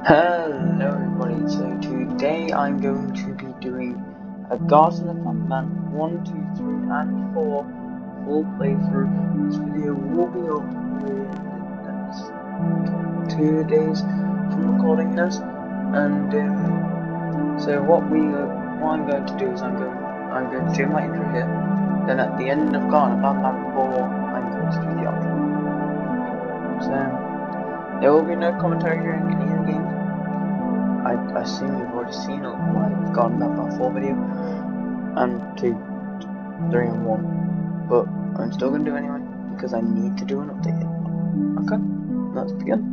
Hello everybody, so today I'm going to be doing a Garten of banban 1, 2, 3 and 4 full playthrough. This video will be up within the next 2 days from recording this, and so what I'm going to do is I'm going to do my intro here, then at the end of Garten of banban 4 I'm going to do the outro. So there will be no commentary during any of the games. I assume you've already seen it. I've gotten that 4 video and 2, 3 and 1, but I'm still going to do it anyway because I need to do an update. Okay, let's begin.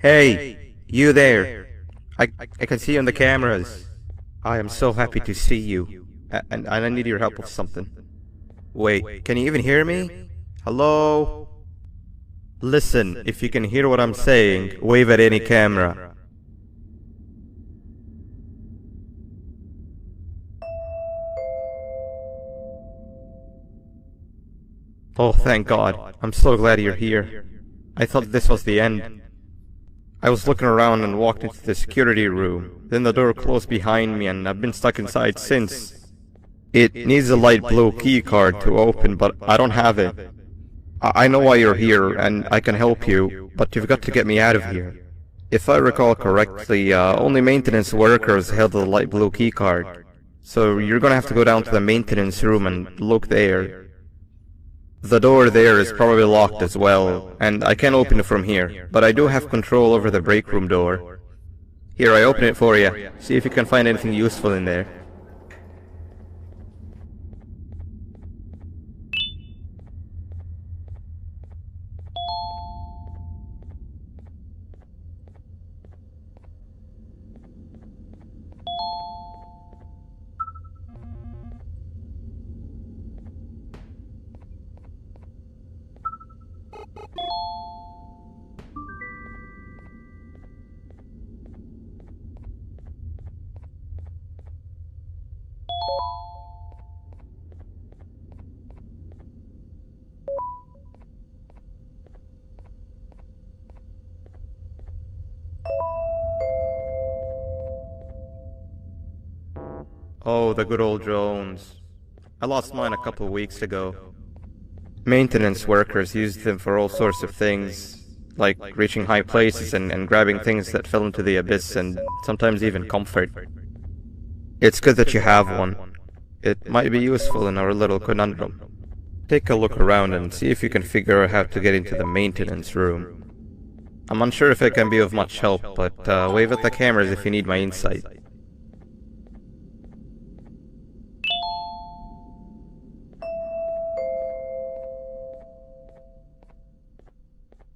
Hey, you there. I can see you on the cameras. I am so happy to see you. And I need your help with something. Wait, can you even hear me? Hello? Listen, if you can hear what I'm saying, wave at any camera. Oh, thank God. I'm so glad you're here. I thought this was the end. I was looking around and walked into the security room. Then the door closed behind me and I've been stuck inside since. It needs a light blue key card to open, but I don't have it. I know why you're here and I can help you, but you've got to get me out of here. If I recall correctly, only maintenance workers held the light blue key card. So you're gonna have to go down to the maintenance room and look there. The door there is probably locked as well, and I can't open it from here, but I do have control over the break room door. Here, I open it for you. See if you can find anything useful in there. Oh, the good old drones. I lost mine a couple weeks ago. Maintenance workers used them for all sorts of things, like reaching high places and grabbing things that fell into the abyss and sometimes even comfort. It's good that you have one. It might be useful in our little conundrum. Take a look around and see if you can figure out how to get into the maintenance room. I'm unsure if it can be of much help, but wave at the cameras if you need my insight.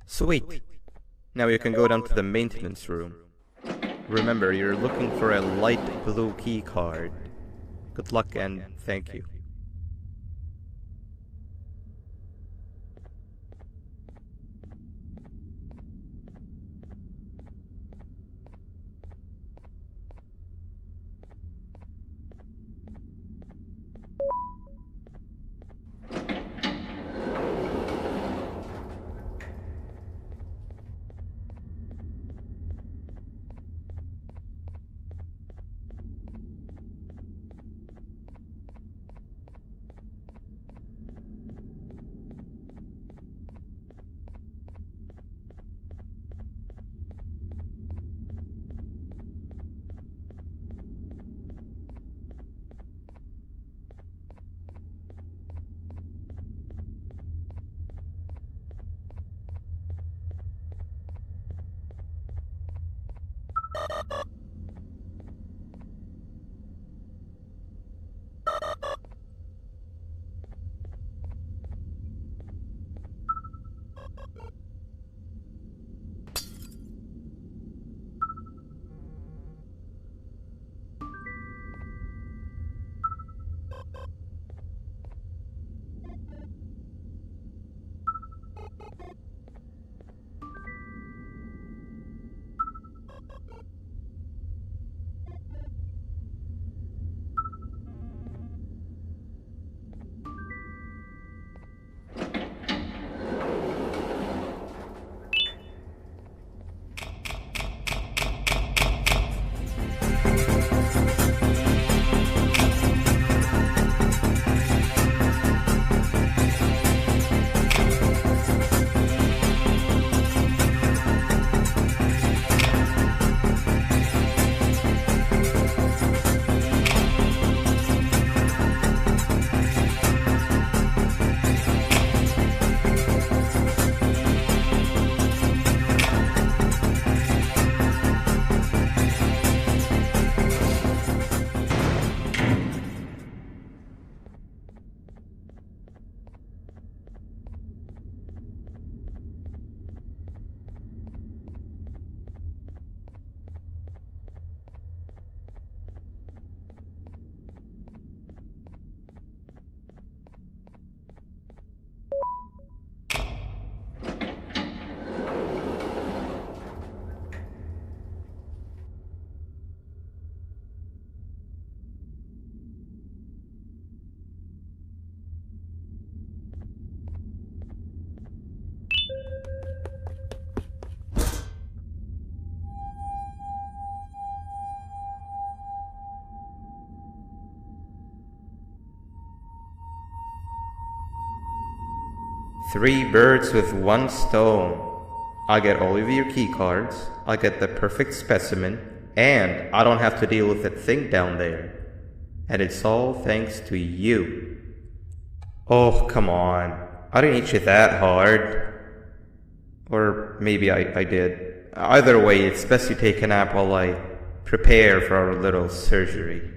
Sweet. Now you can go down to the maintenance room. Remember, you're looking for a light blue key card. Good luck and thank you. Three birds with one stone. I get all of your key cards, I get the perfect specimen, and I don't have to deal with that thing down there. And it's all thanks to you. Oh, come on. I didn't hit you that hard. Or maybe I did. Either way, it's best you take a nap while I prepare for our little surgery.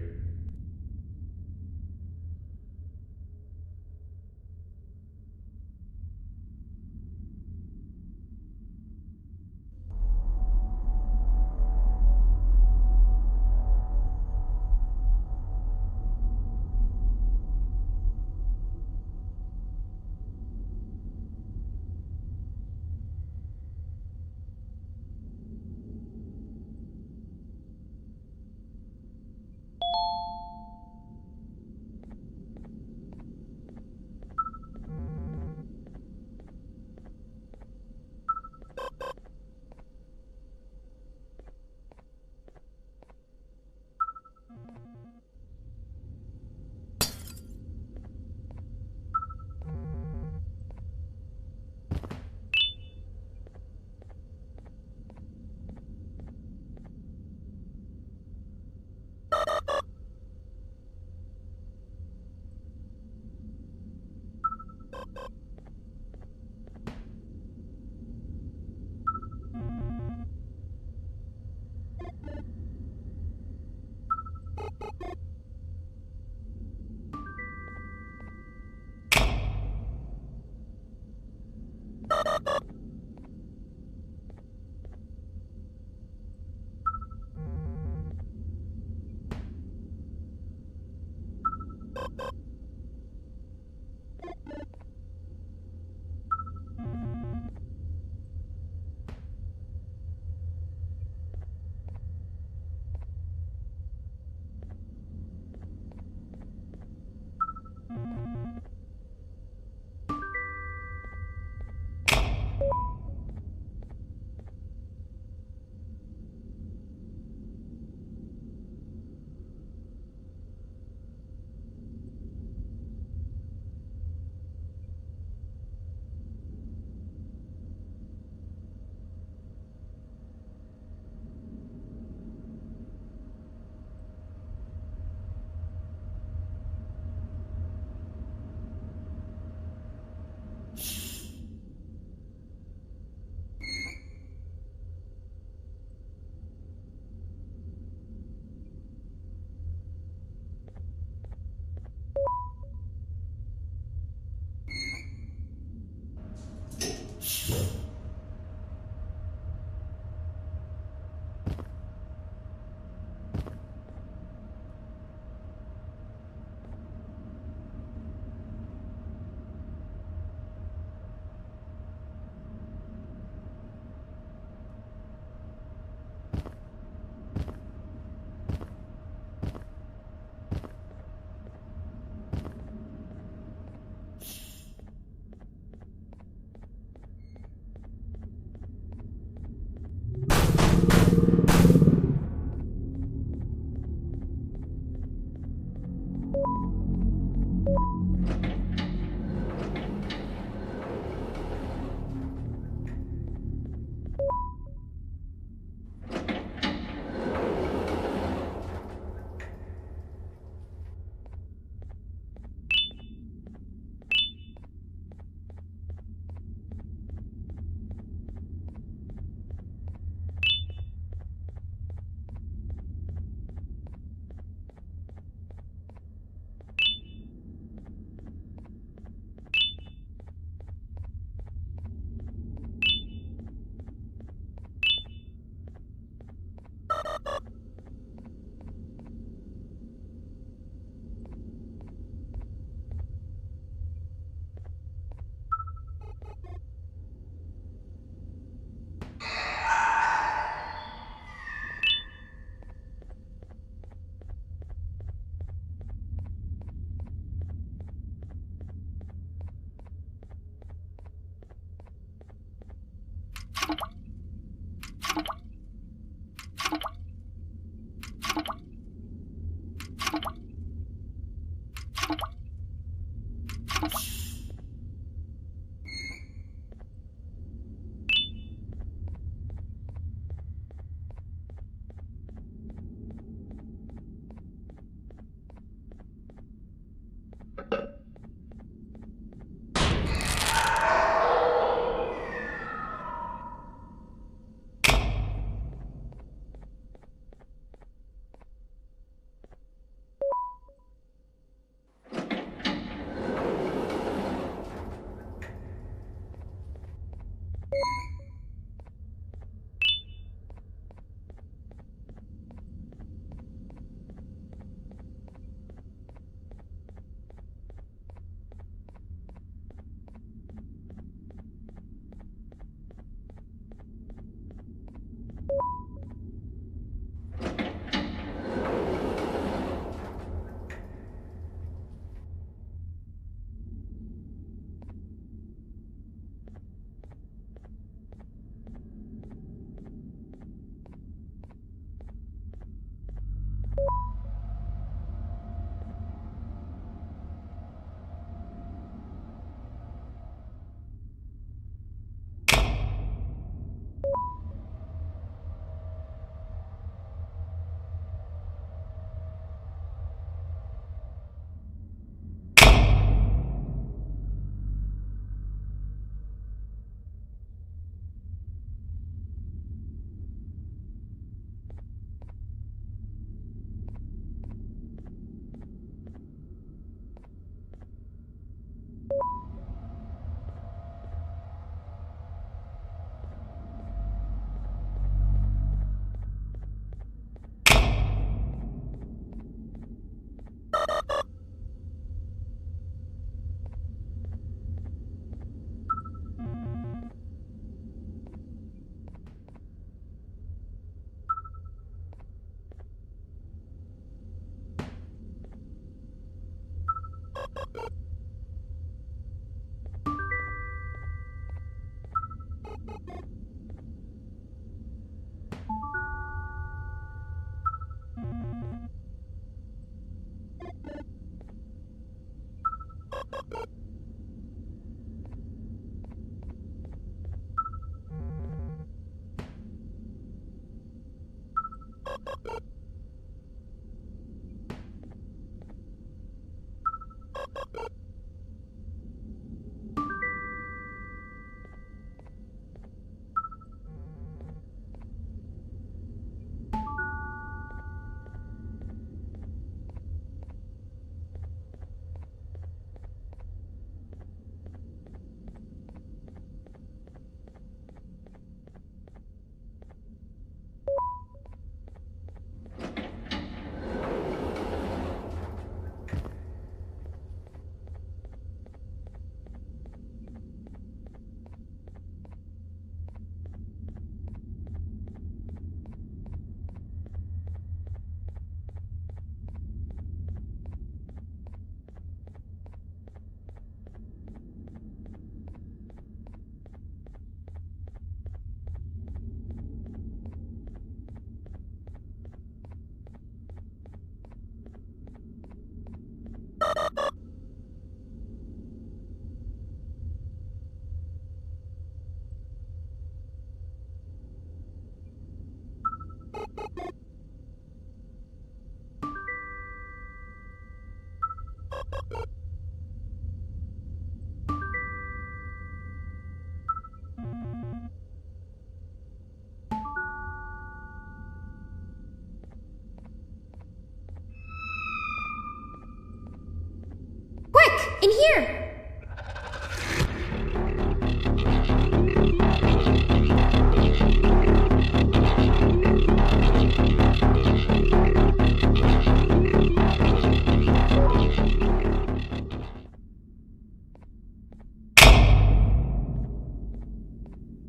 In here!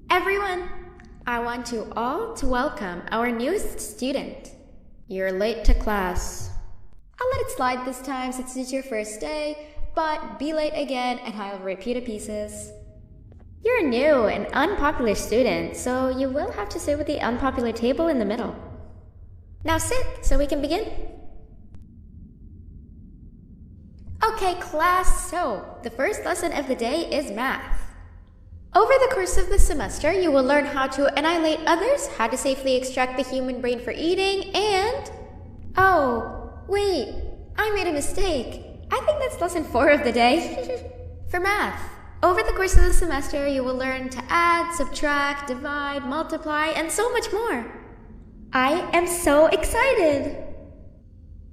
Everyone, I want you all to welcome our newest student. You're late to class. I'll let it slide this time since it's your first day, but be late again and I'll repeat the pieces. You're a new and unpopular student, so you will have to sit with the unpopular table in the middle. Now sit so we can begin. Okay, class, so the first lesson of the day is math. Over the course of the semester, you will learn how to annihilate others, how to safely extract the human brain for eating, and... Oh, wait, I made a mistake. I think that's lesson 4 of the day. For math, over the course of the semester, you will learn to add, subtract, divide, multiply, and so much more. I am so excited!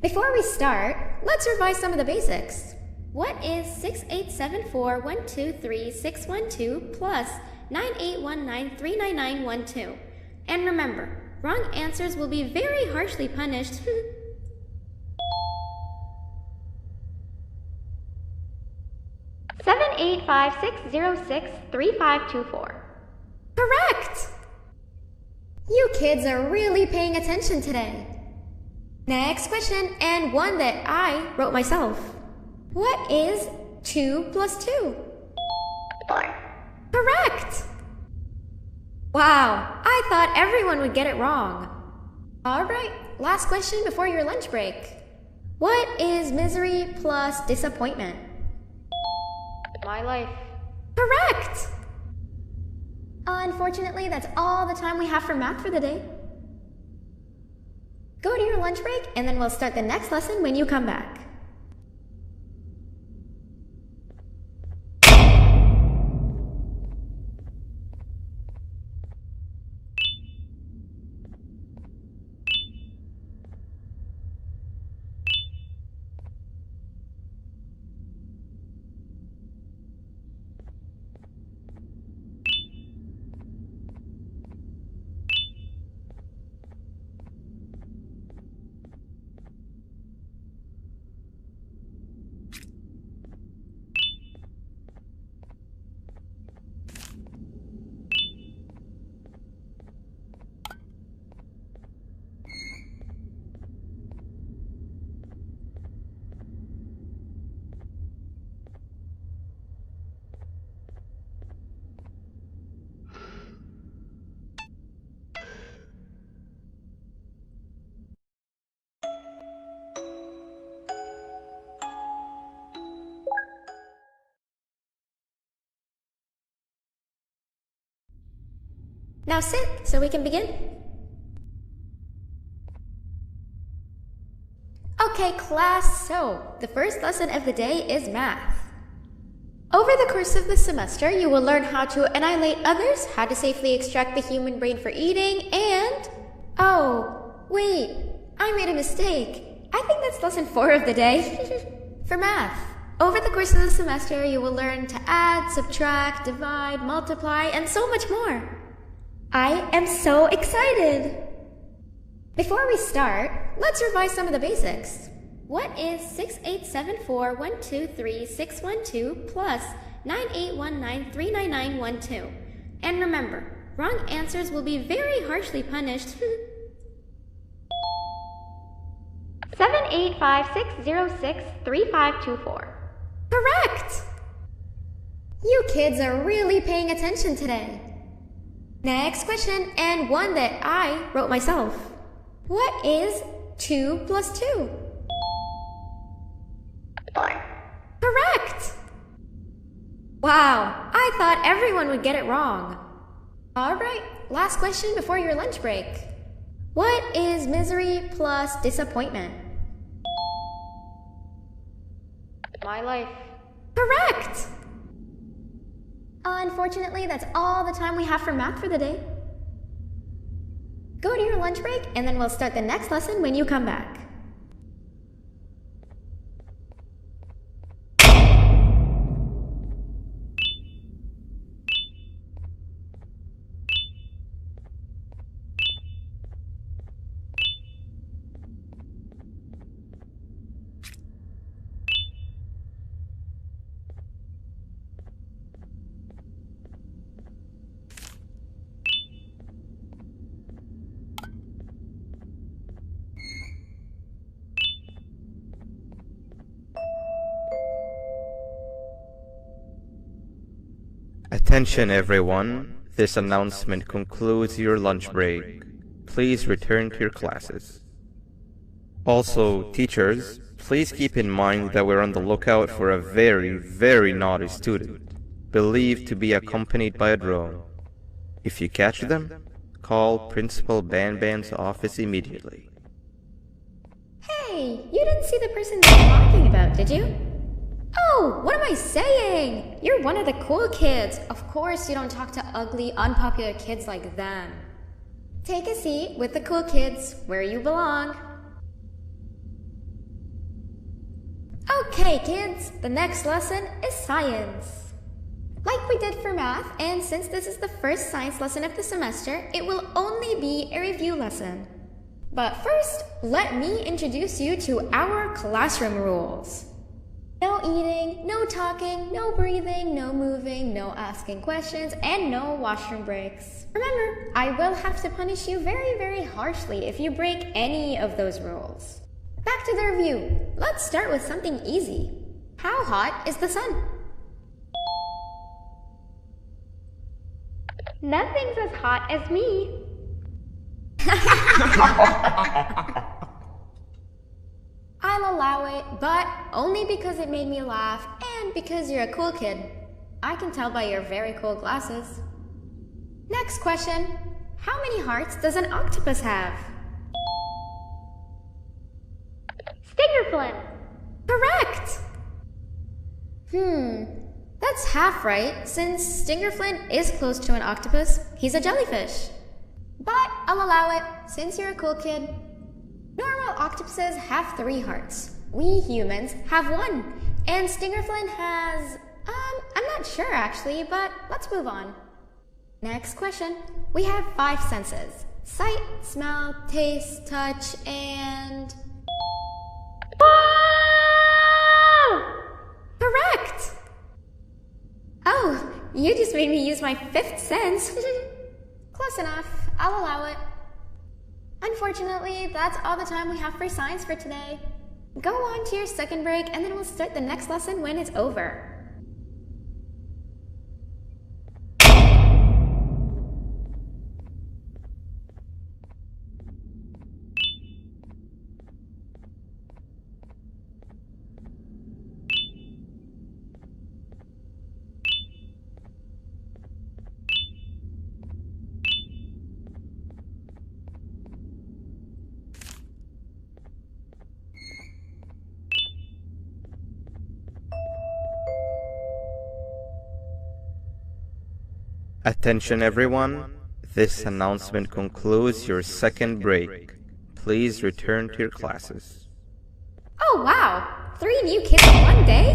Before we start, let's revise some of the basics. What is 6874123612 plus 9819399912? And remember, wrong answers will be very harshly punished. 785-606-3524. Correct! You kids are really paying attention today. Next question, and one that I wrote myself. What is 2 plus 2? 4. Correct! Wow, I thought everyone would get it wrong. Alright, last question before your lunch break. What is misery plus disappointment? My life. Correct! Unfortunately, that's all the time we have for math for the day. Go to your lunch break, and then we'll start the next lesson when you come back. Now sit so we can begin. Okay, class, so the first lesson of the day is math. Over the course of the semester, you will learn how to annihilate others, how to safely extract the human brain for eating, and... Oh, wait, I made a mistake. I think that's lesson 4 of the day. For math, over the course of the semester, you will learn to add, subtract, divide, multiply, and so much more. I am so excited! Before we start, let's revise some of the basics. What is 6874123612 plus 9819399912? And remember, wrong answers will be very harshly punished. 785-606-3524. Correct! You kids are really paying attention today. Next question, and one that I wrote myself. What is 2 plus 2? 4. Correct! Wow, I thought everyone would get it wrong. Alright, last question before your lunch break. What is misery plus disappointment? My life. Correct! Unfortunately, that's all the time we have for math for the day. Go to your lunch break, and then we'll start the next lesson when you come back. Attention everyone, this announcement concludes your lunch break. Please return to your classes. Also, teachers, Please keep in mind that we're on the lookout for a very, very naughty student, believed to be accompanied by a drone. If you catch them, call Principal Banban's office immediately. Hey, you didn't see the person they're talking about, did you? Oh, what am I saying? You're one of the cool kids. Of course you don't talk to ugly, unpopular kids like them. Take a seat with the cool kids, where you belong. Okay, kids, the next lesson is science. Like we did for math, and since this is the first science lesson of the semester, it will only be a review lesson. But first, let me introduce you to our classroom rules. No eating, no talking, no breathing, no moving, no asking questions, and no washroom breaks. Remember, I will have to punish you very, very harshly if you break any of those rules. Back to the review. Let's start with something easy. How hot is the sun? Nothing's as hot as me. I'll allow it, but only because it made me laugh and because you're a cool kid. I can tell by your very cool glasses. Next question. How many hearts does an octopus have? Stingerflint. Correct! That's half right, since Stingerflint is close to an octopus. He's a jellyfish. But I'll allow it, since you're a cool kid. Normal octopuses have 3 hearts. We humans have 1. And Stingerflint has... I'm not sure actually, but let's move on. Next question. We have 5 senses. Sight, smell, taste, touch, and... Whoa! Correct! Oh, you just made me use my 5th sense. Close enough. I'll allow it. Unfortunately, that's all the time we have for science for today. Go on to your second break, and then we'll start the next lesson when it's over. Attention everyone, this announcement concludes your second break. Please return to your classes. Oh wow! 3 new kids in one day?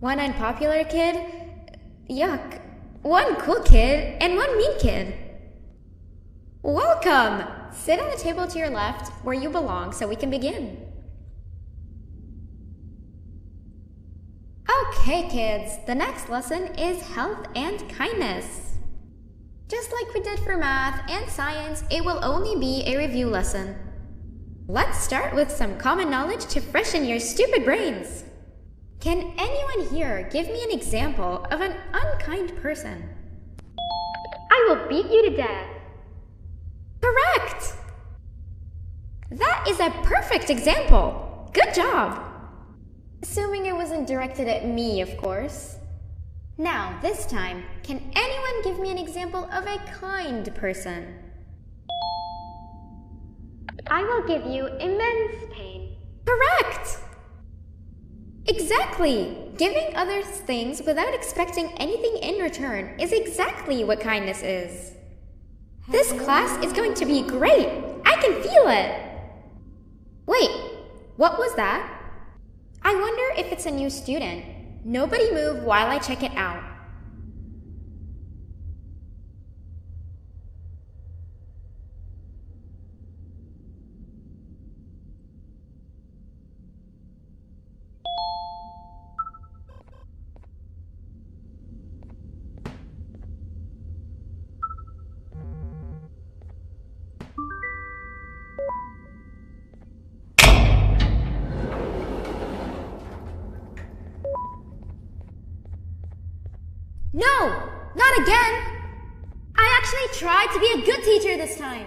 1 unpopular kid? Yuck. 1 cool kid and 1 mean kid. Welcome! Sit on the table to your left, where you belong, so we can begin. Okay, kids, the next lesson is health and kindness. Just like we did for math and science, it will only be a review lesson. Let's start with some common knowledge to freshen your stupid brains. Can anyone here give me an example of an unkind person? I will beat you to death. Correct! That is a perfect example. Good job. Assuming it wasn't directed at me, of course. Now, this time, can anyone give me an example of a kind person? I will give you immense pain. Correct! Exactly! Giving others things without expecting anything in return is exactly what kindness is. This class is going to be great! I can feel it! Wait, what was that? I wonder if it's a new student. Nobody move while I check it out. No! Not again! I actually tried to be a good teacher this time.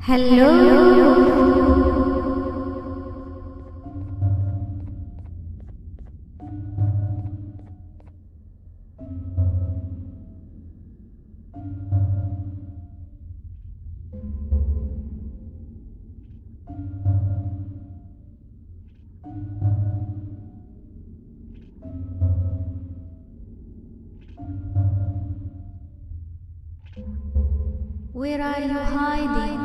Hello? Where are you hiding?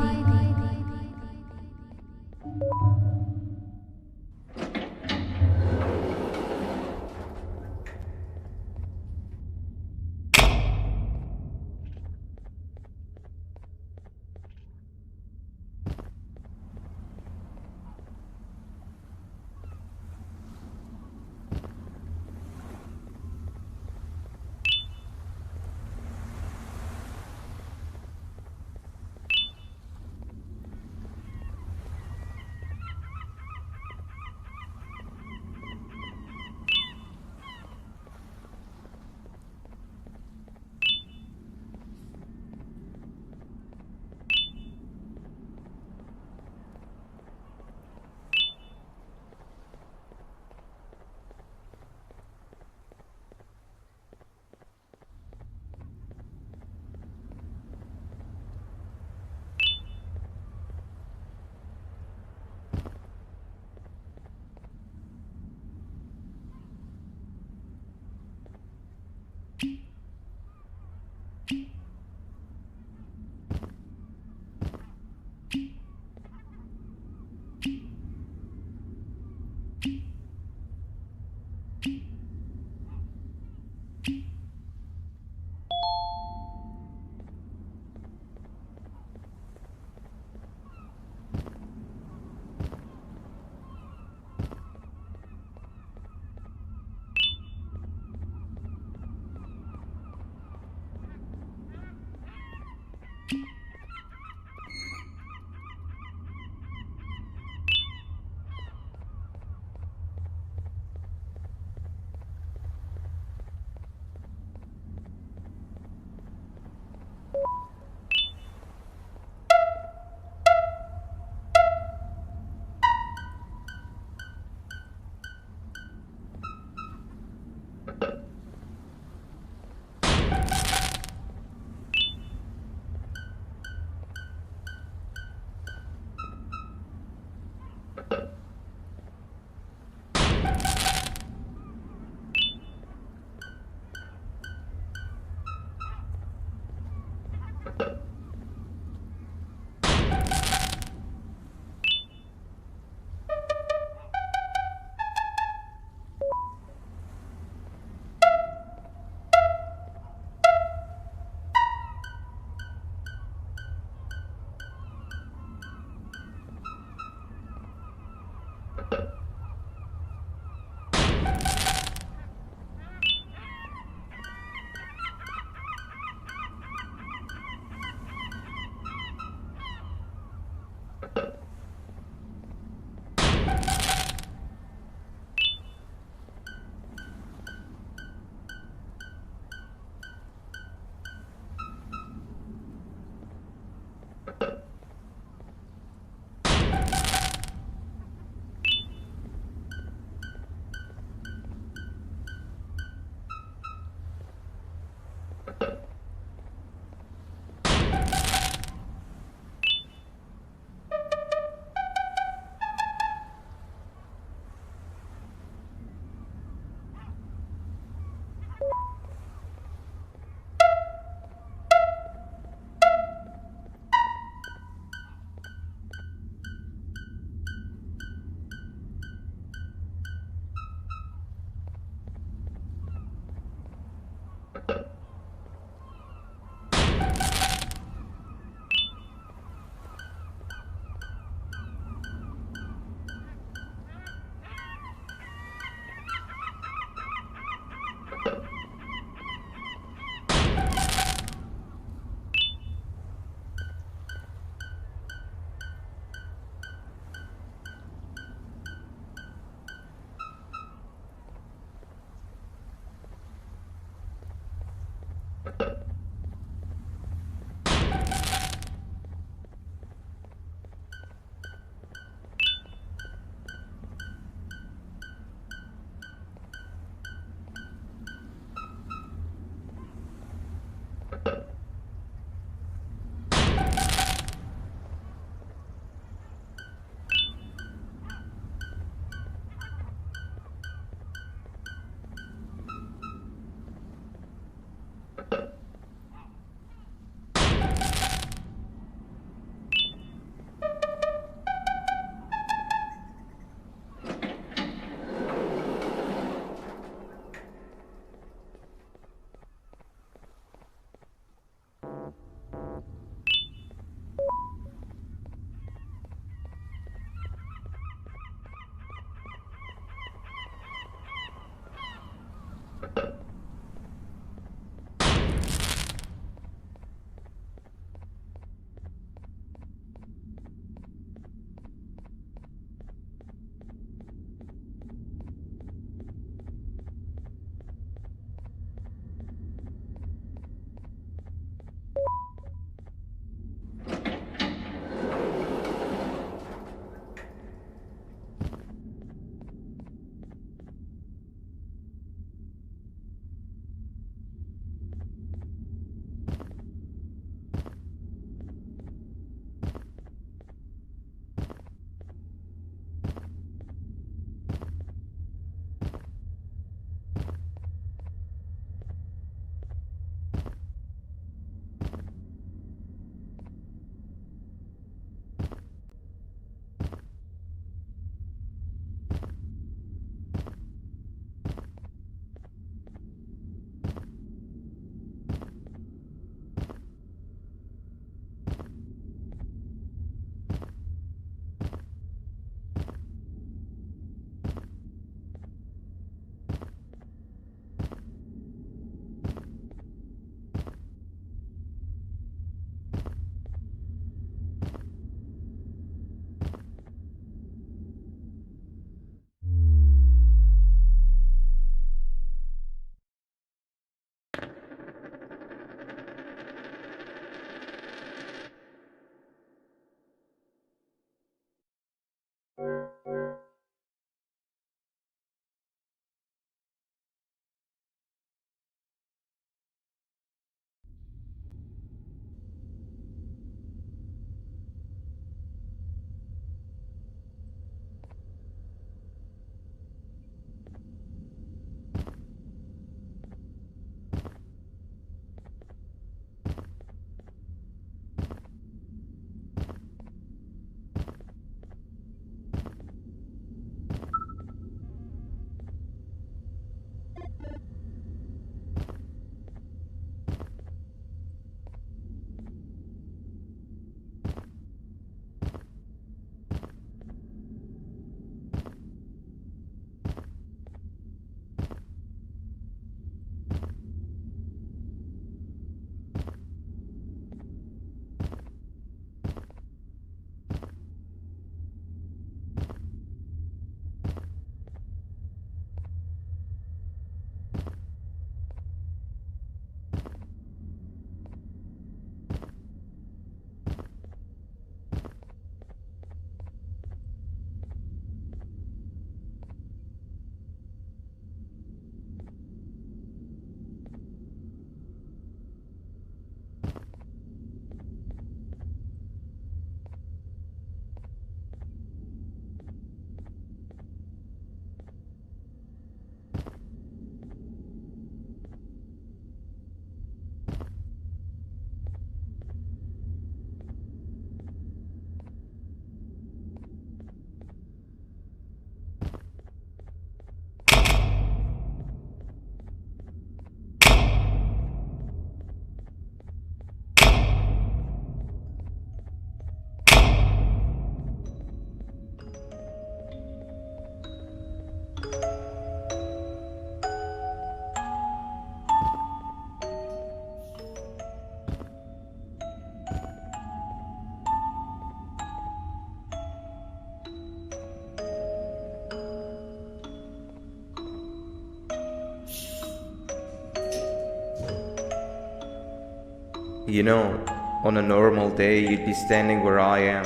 You know, on a normal day, you'd be standing where I am,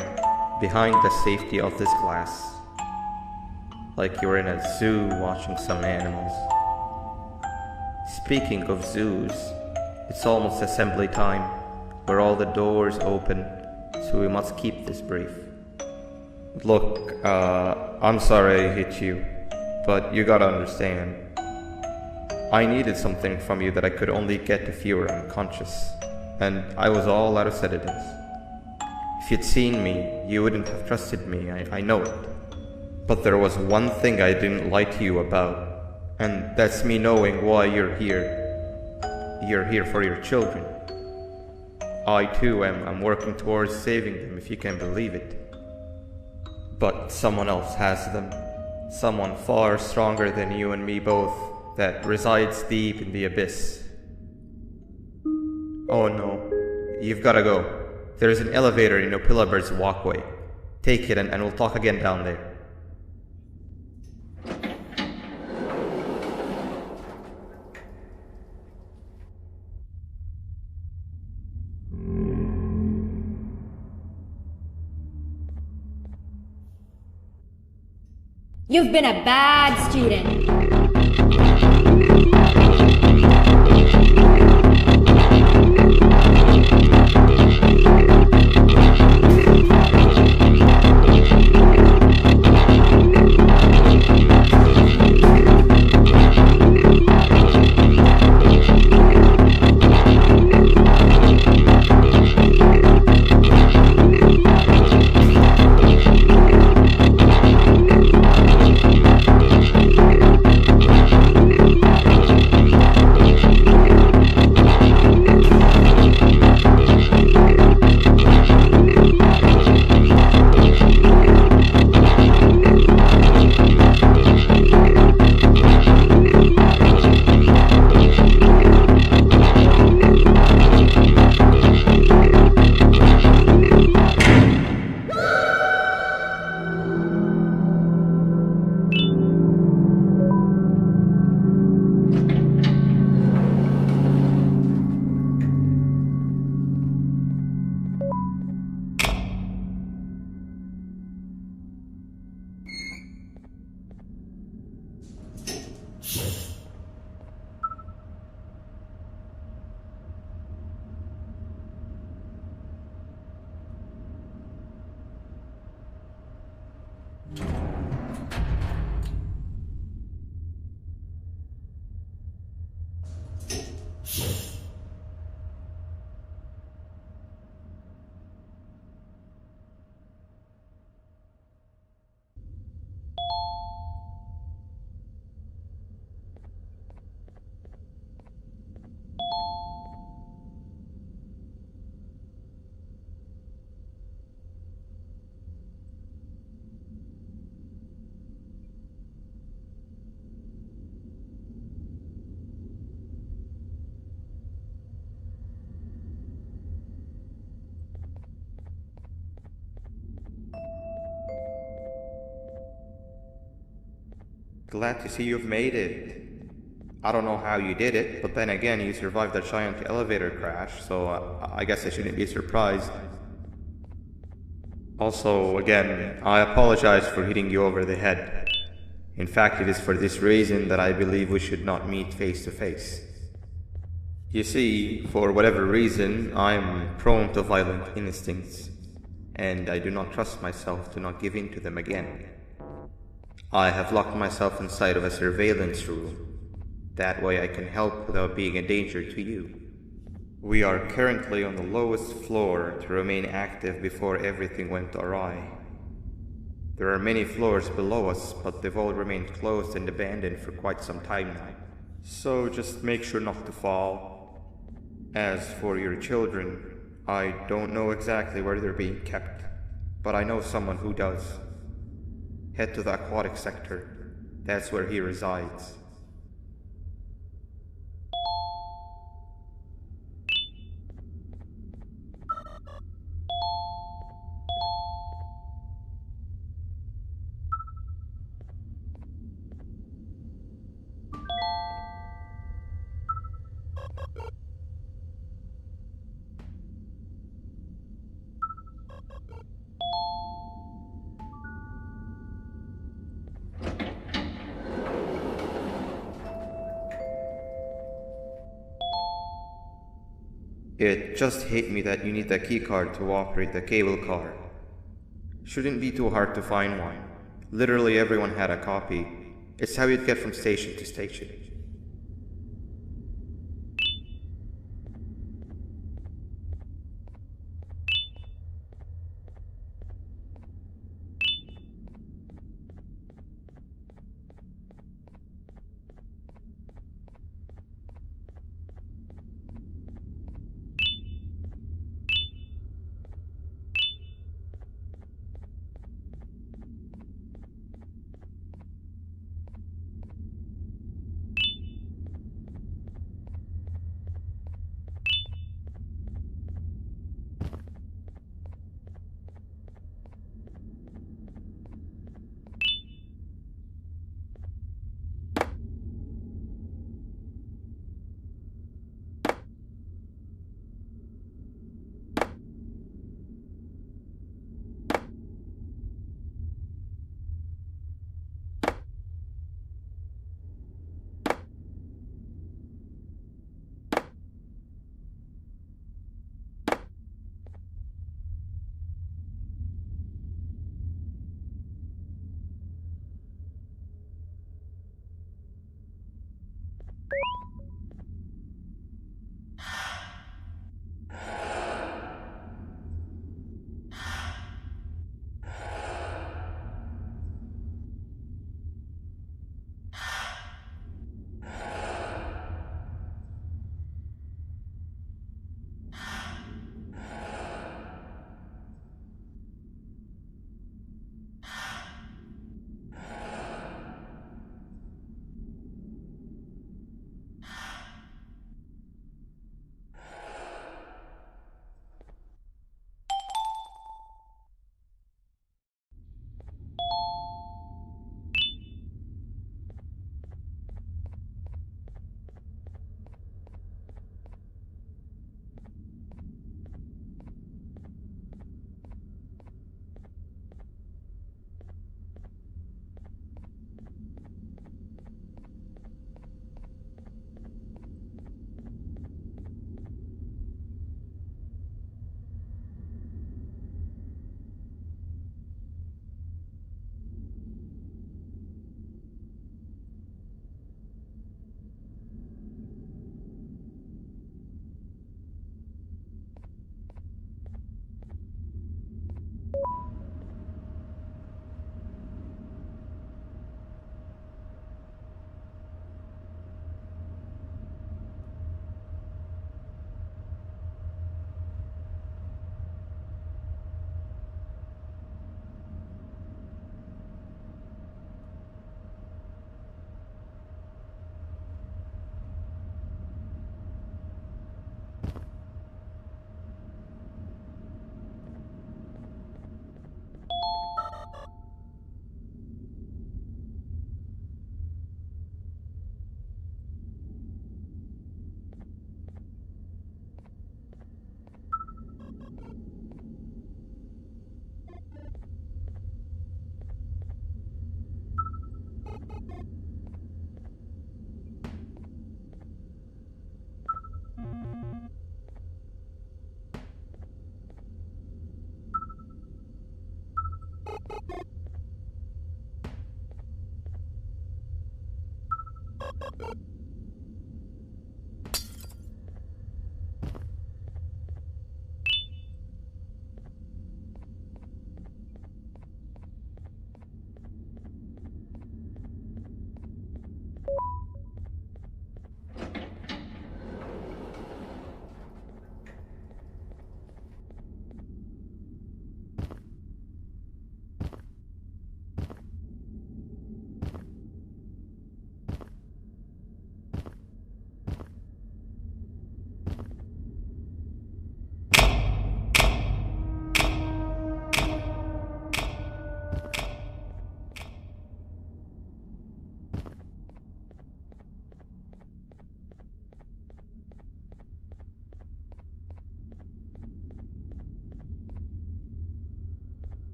behind the safety of this glass. Like you're in a zoo watching some animals. Speaking of zoos, it's almost assembly time, where all the doors open, so we must keep this brief. Look, I'm sorry I hit you, but you gotta understand. I needed something from you that I could only get if you were unconscious, and I was all out of sedatives. If you'd seen me, you wouldn't have trusted me, I know it. But there was one thing I didn't lie to you about, and that's me knowing why you're here. You're here for your children. I too am working towards saving them, if you can believe it. But someone else has them. Someone far stronger than you and me both, that resides deep in the abyss. Oh no, you've gotta go. There's an elevator in Opillabird's walkway. Take it and we'll talk again down there. You've been a bad student. Glad to see you've made it. I don't know how you did it, but then again, you survived the giant elevator crash, so I guess I shouldn't be surprised. Also, again, I apologize for hitting you over the head. In fact, it is for this reason that I believe we should not meet face to face. You see, for whatever reason, I'm prone to violent instincts, and I do not trust myself to not give in to them again. I have locked myself inside of a surveillance room. That way I can help without being a danger to you. We are currently on the lowest floor to remain active before everything went awry. There are many floors below us, but they've all remained closed and abandoned for quite some time now. So just make sure not to fall. As for your children, I don't know exactly where they're being kept, but I know someone who does. Head to the aquatic sector. That's where he resides. It just hit me that you need the keycard to operate the cable car. Shouldn't be too hard to find one. Literally everyone had a copy. It's how you'd get from station to station.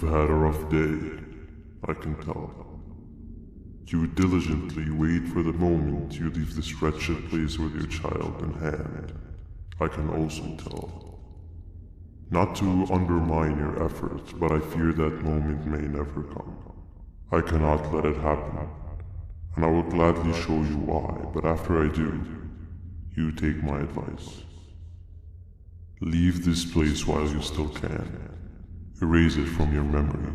had a rough day, I can tell. You diligently wait for the moment you leave this wretched place with your child in hand. I can also tell. Not to undermine your efforts, but I fear that moment may never come. I cannot let it happen, and I will gladly show you why, but after I do, you take my advice. Leave this place while you still can. Erase it from your memory.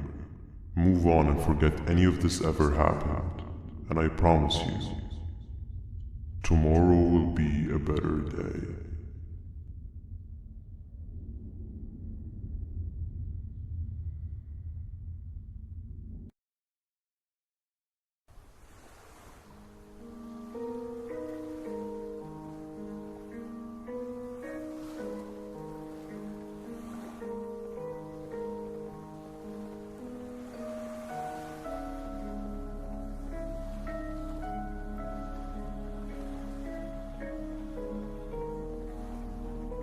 Move on and forget any of this ever happened, and I promise you, tomorrow will be a better day.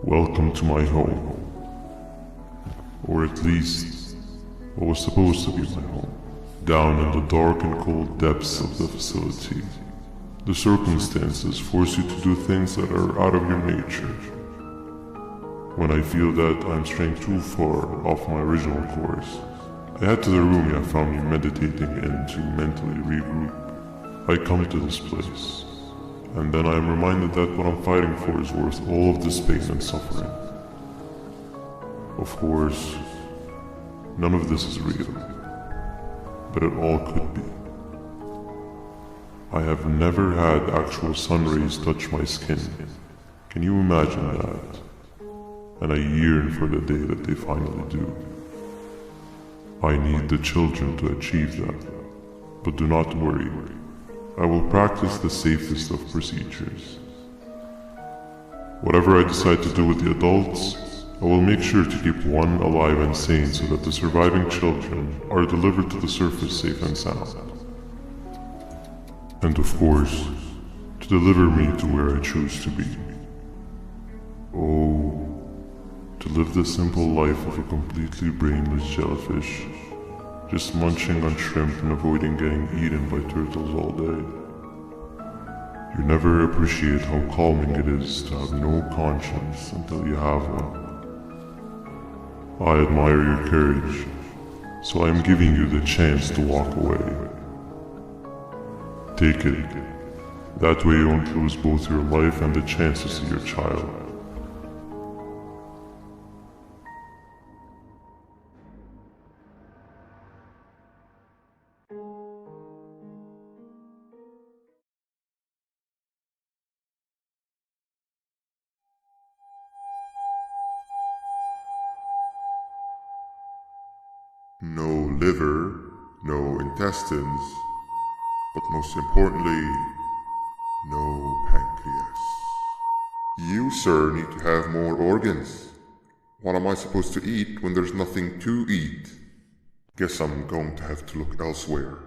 Welcome to my home. Or at least, what was supposed to be my home. Down in the dark and cold depths of the facility, the circumstances force you to do things that are out of your nature. When I feel that I'm straying too far off my original course, I head to the room you found me meditating in to mentally regroup. I come to this place, and then I am reminded that what I'm fighting for is worth all of this pain and suffering. Of course, none of this is real, but it all could be. I have never had actual sun rays touch my skin. Can you imagine that? And I yearn for the day that they finally do. I need the children to achieve that, but do not worry. I will practice the safest of procedures. Whatever I decide to do with the adults, I will make sure to keep one alive and sane so that the surviving children are delivered to the surface safe and sound. And of course, to deliver me to where I choose to be. Oh, to live the simple life of a completely brainless jellyfish, just munching on shrimp and avoiding getting eaten by turtles all day. You never appreciate how calming it is to have no conscience until you have one. I admire your courage, so I am giving you the chance to walk away. Take it. That way you won't lose both your life and the chance to see your child. No liver, no intestines, but most importantly, no pancreas. You, sir, need to have more organs. What am I supposed to eat when there's nothing to eat? Guess I'm going to have to look elsewhere.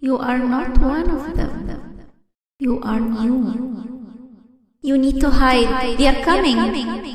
You are not one of them. You are new. You need to hide. They are coming.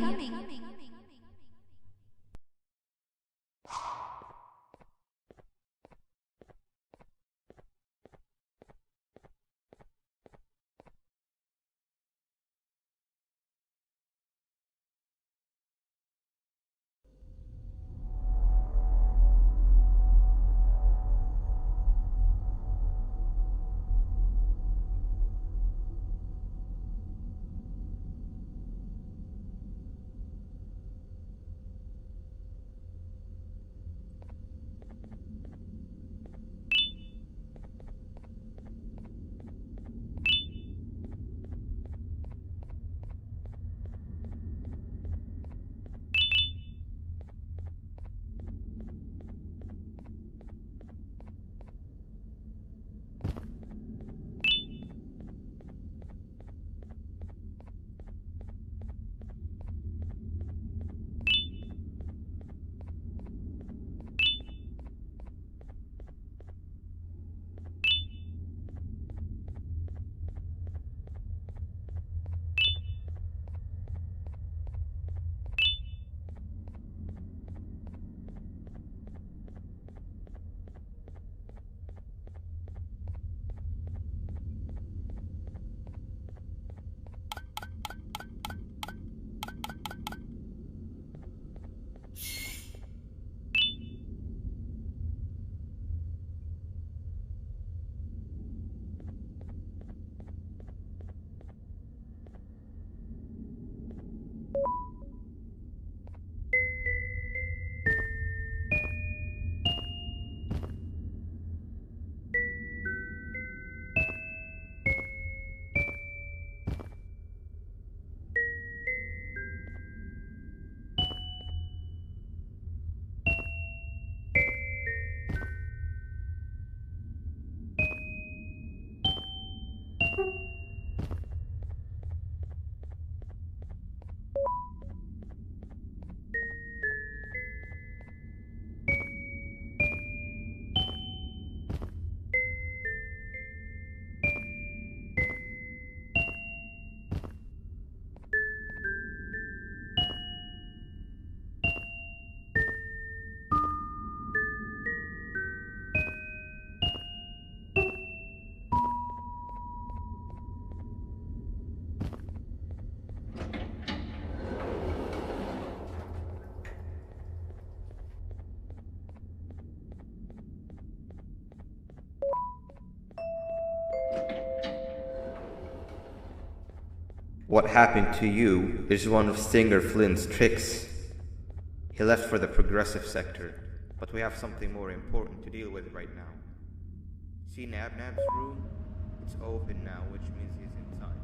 What happened to you is one of Stinger Flynn's tricks. He left for the progressive sector, but we have something more important to deal with right now. See Nabnab's room? It's open now, which means he's inside.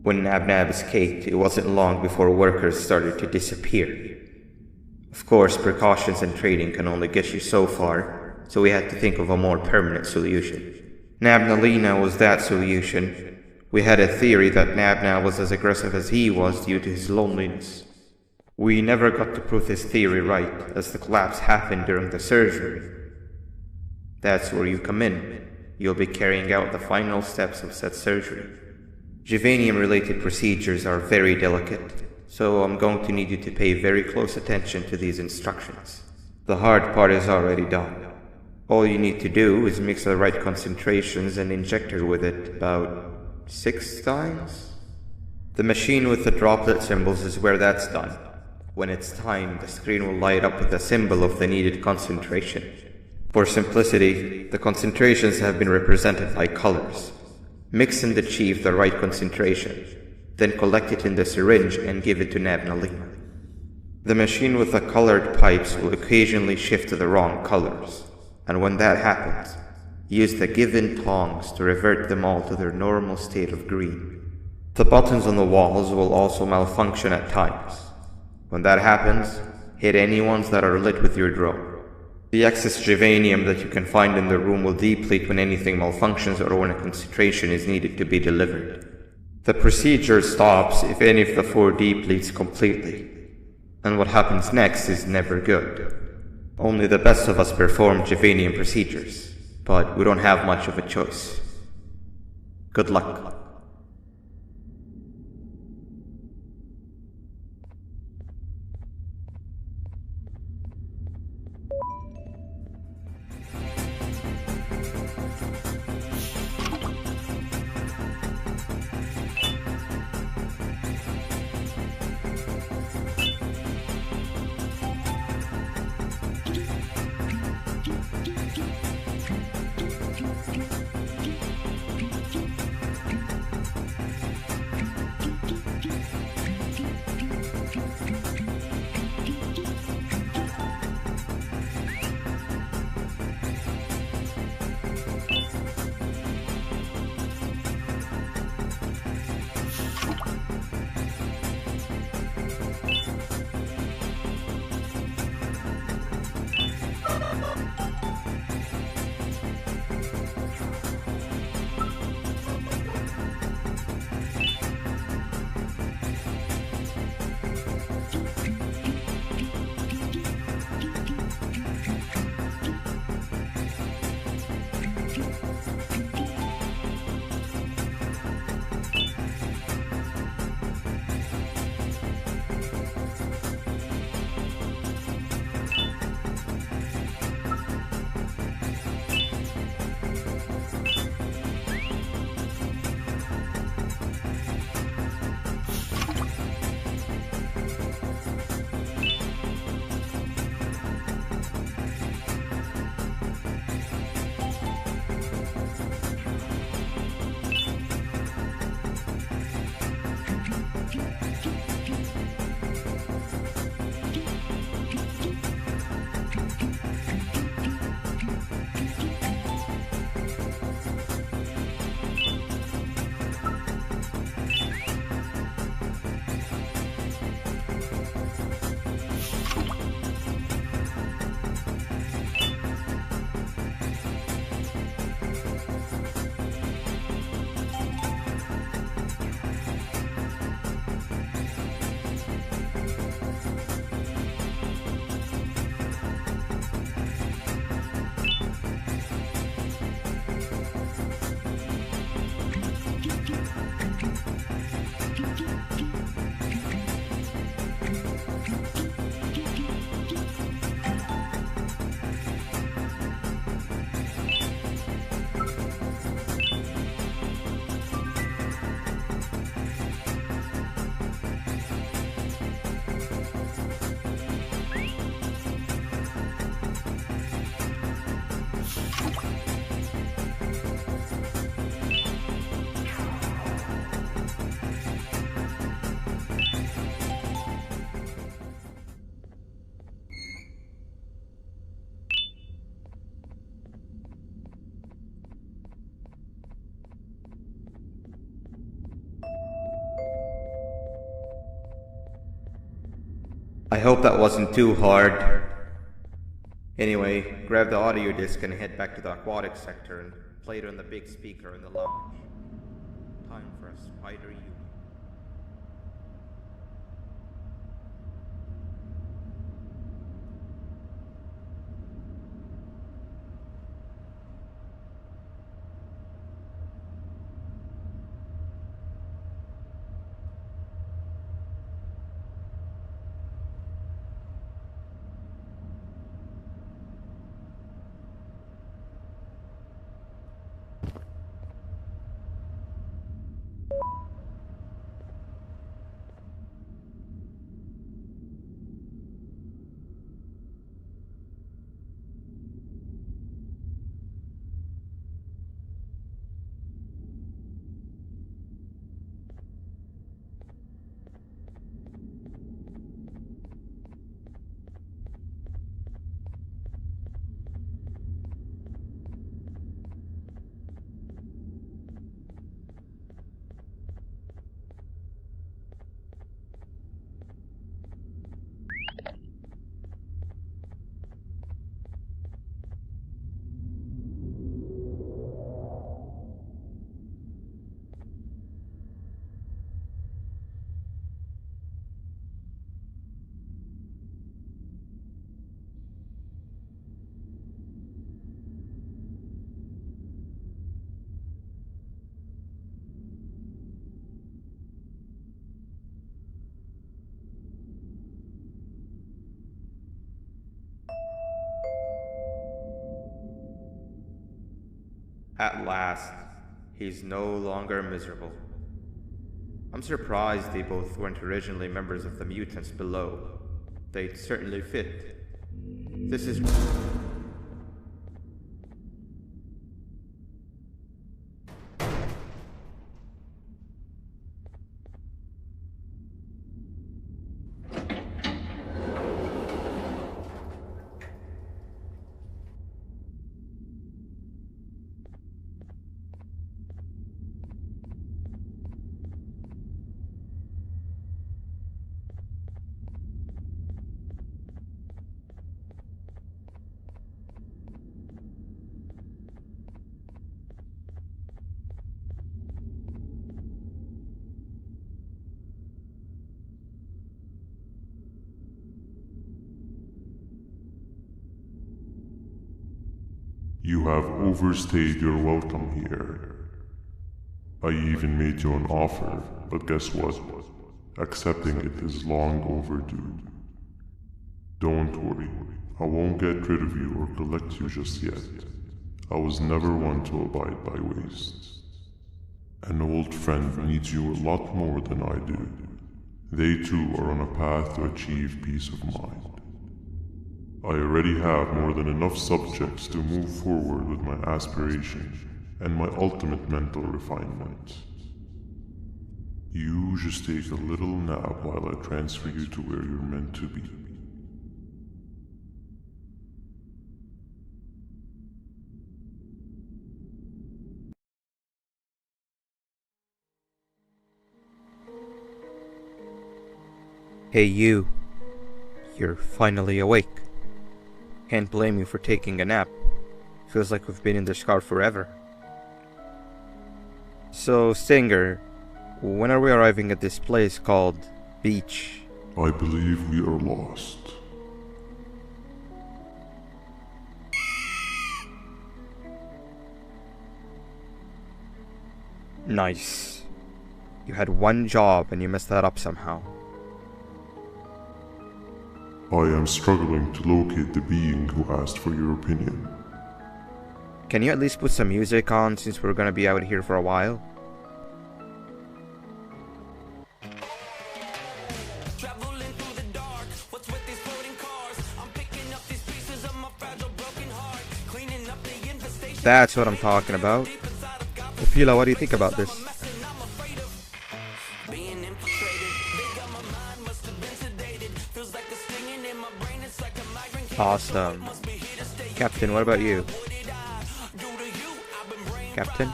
When Nabnab escaped, it wasn't long before workers started to disappear. Of course, precautions and trading can only get you so far, so we had to think of a more permanent solution. Nabnalina was that solution. We had a theory that Nabnab was as aggressive as he was due to his loneliness. We never got to prove this theory right, as the collapse happened during the surgery. That's where you come in. You'll be carrying out the final steps of said surgery. Juvenium-related procedures are very delicate, so I'm going to need you to pay very close attention to these instructions. The hard part is already done. All you need to do is mix the right concentrations and inject her with it about 6 times. The machine with the droplet symbols is where that's done. When it's timed, the screen will light up with a symbol of the needed concentration. For simplicity, the concentrations have been represented by colors. Mix and achieve the right concentration, then collect it in the syringe and give it to Nabnalina. The machine with the colored pipes will occasionally shift to the wrong colors, and when that happens, use the given tongs to revert them all to their normal state of green. The buttons on the walls will also malfunction at times. When that happens, hit any ones that are lit with your drone. The excess Jivanium that you can find in the room will deplete when anything malfunctions or when a concentration is needed to be delivered. The procedure stops if any of the 4 depletes completely, and what happens next is never good. Only the best of us perform Jivanium procedures, but we don't have much of a choice. Good luck. I hope that wasn't too hard. Anyway, grab the audio disc and head back to the aquatic sector and play it on the big speaker in the lounge. Time for a spider union. At last, he's no longer miserable. I'm surprised they both weren't originally members of the mutants below. They'd certainly fit. This is... You have overstayed your welcome here. I even made you an offer, but guess what? Accepting it is long overdue. Don't worry, I won't get rid of you or collect you just yet. I was never one to abide by waste. An old friend needs you a lot more than I do. They too are on a path to achieve peace of mind. I already have more than enough subjects to move forward with my aspiration and my ultimate mental refinement. You just take a little nap while I transfer you to where you're meant to be. Hey you. You're finally awake. Can't blame you for taking a nap. Feels like we've been in this car forever. So, Stinger, when are we arriving at this place called Beach? I believe we are lost. Nice. You had one job and you messed that up somehow. I am struggling to locate the being who asked for your opinion. Can you at least put some music on since we're gonna be out here for a while? That's what I'm talking about. Opila, what do you think about this? Awesome. Captain, what about you? Captain?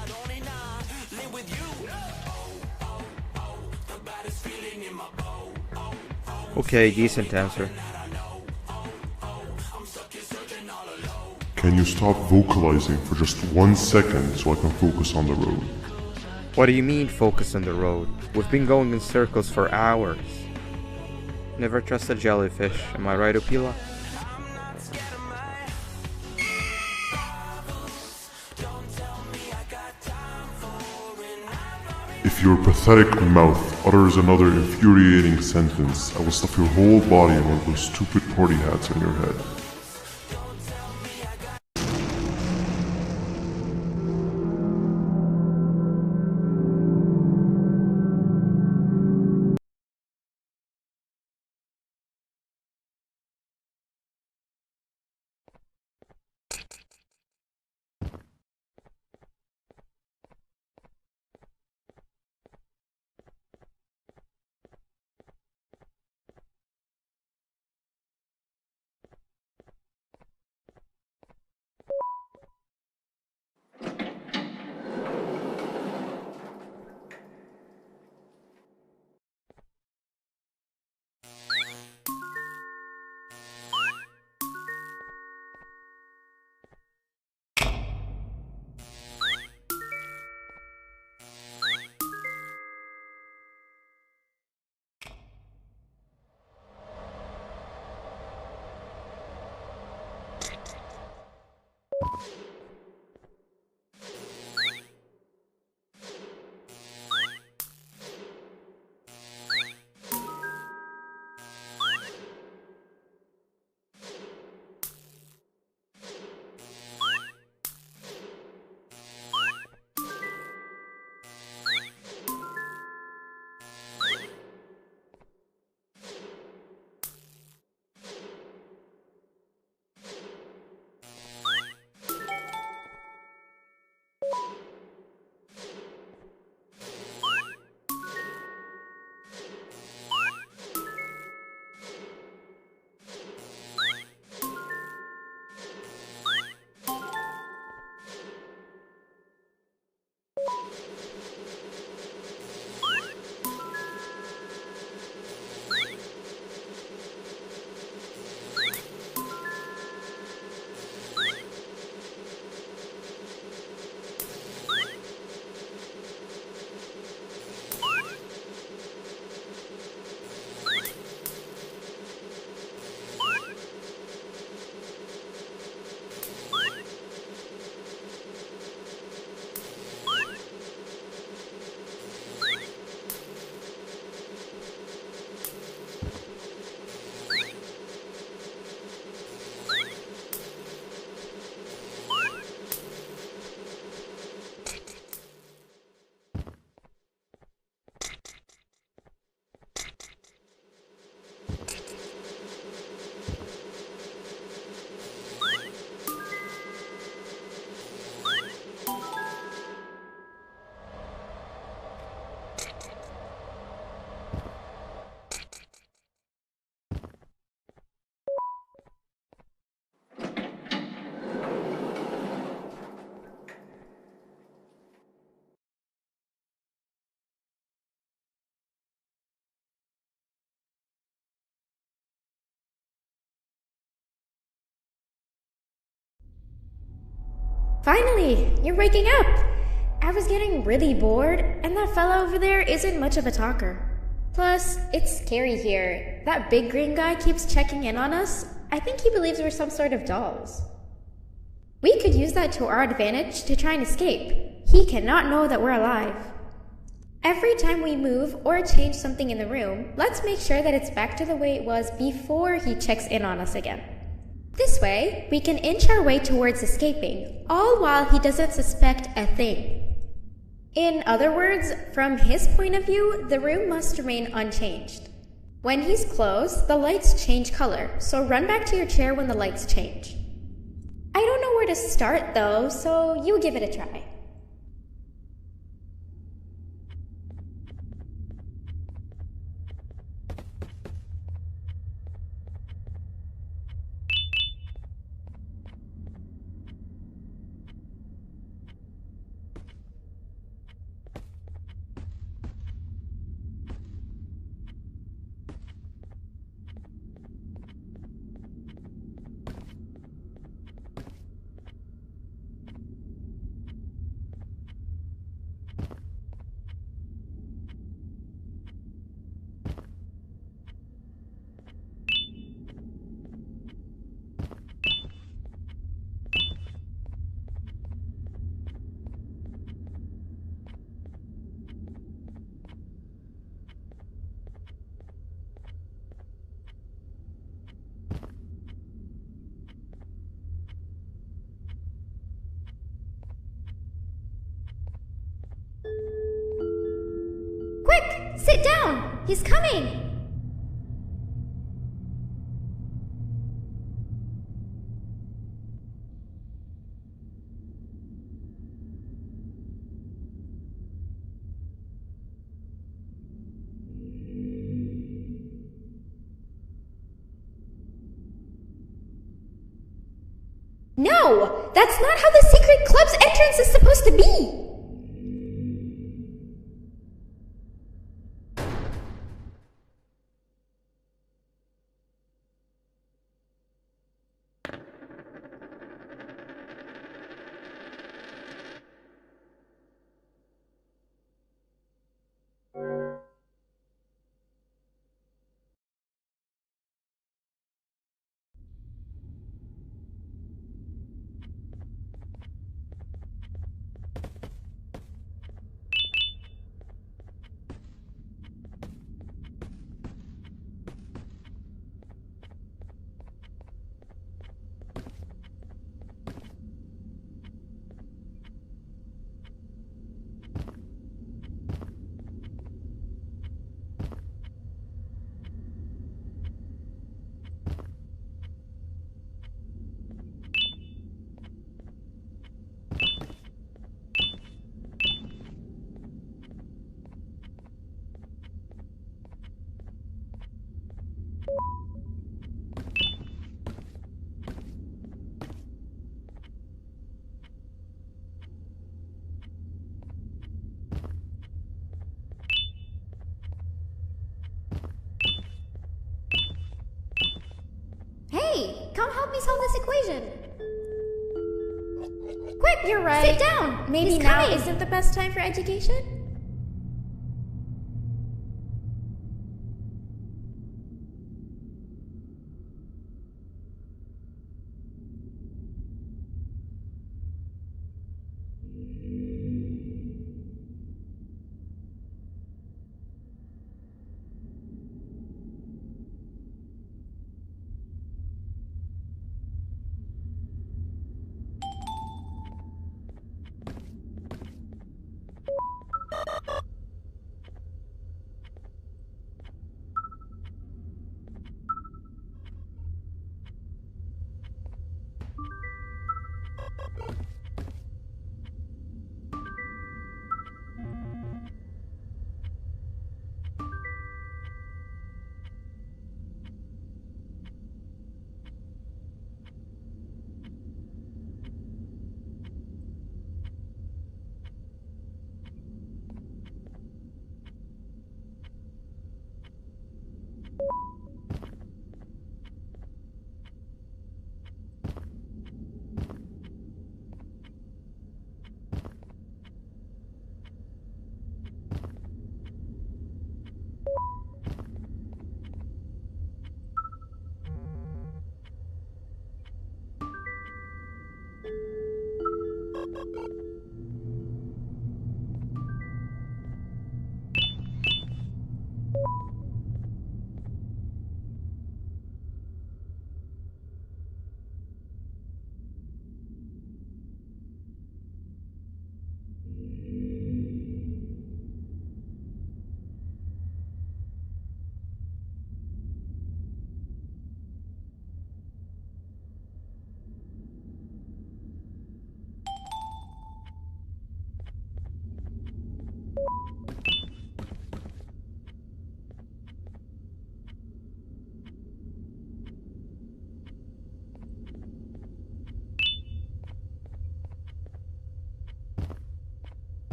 Okay, decent answer. Can you stop vocalizing for just 1 second so I can focus on the road? What do you mean focus on the road? We've been going in circles for hours. Never trust a jellyfish, am I right, Opila? If your pathetic mouth utters another infuriating sentence, I will stuff your whole body in one of those stupid party hats on your head. Finally, you're waking up! I was getting really bored, and that fella over there isn't much of a talker. Plus, it's scary here. That big green guy keeps checking in on us. I think he believes we're some sort of dolls. We could use that to our advantage to try and escape. He cannot know that we're alive. Every time we move or change something in the room, let's make sure that it's back to the way it was before he checks in on us again. This way, we can inch our way towards escaping, all while he doesn't suspect a thing. In other words, from his point of view, the room must remain unchanged. When he's close, the lights change color, so run back to your chair when the lights change. I don't know where to start though, so you give it a try. Quick! Sit down! He's coming! No! That's not how the secret club's entrance is supposed to be! Hey, come help me solve this equation. Quick, you're right. Sit down. Maybe now isn't the best time for education?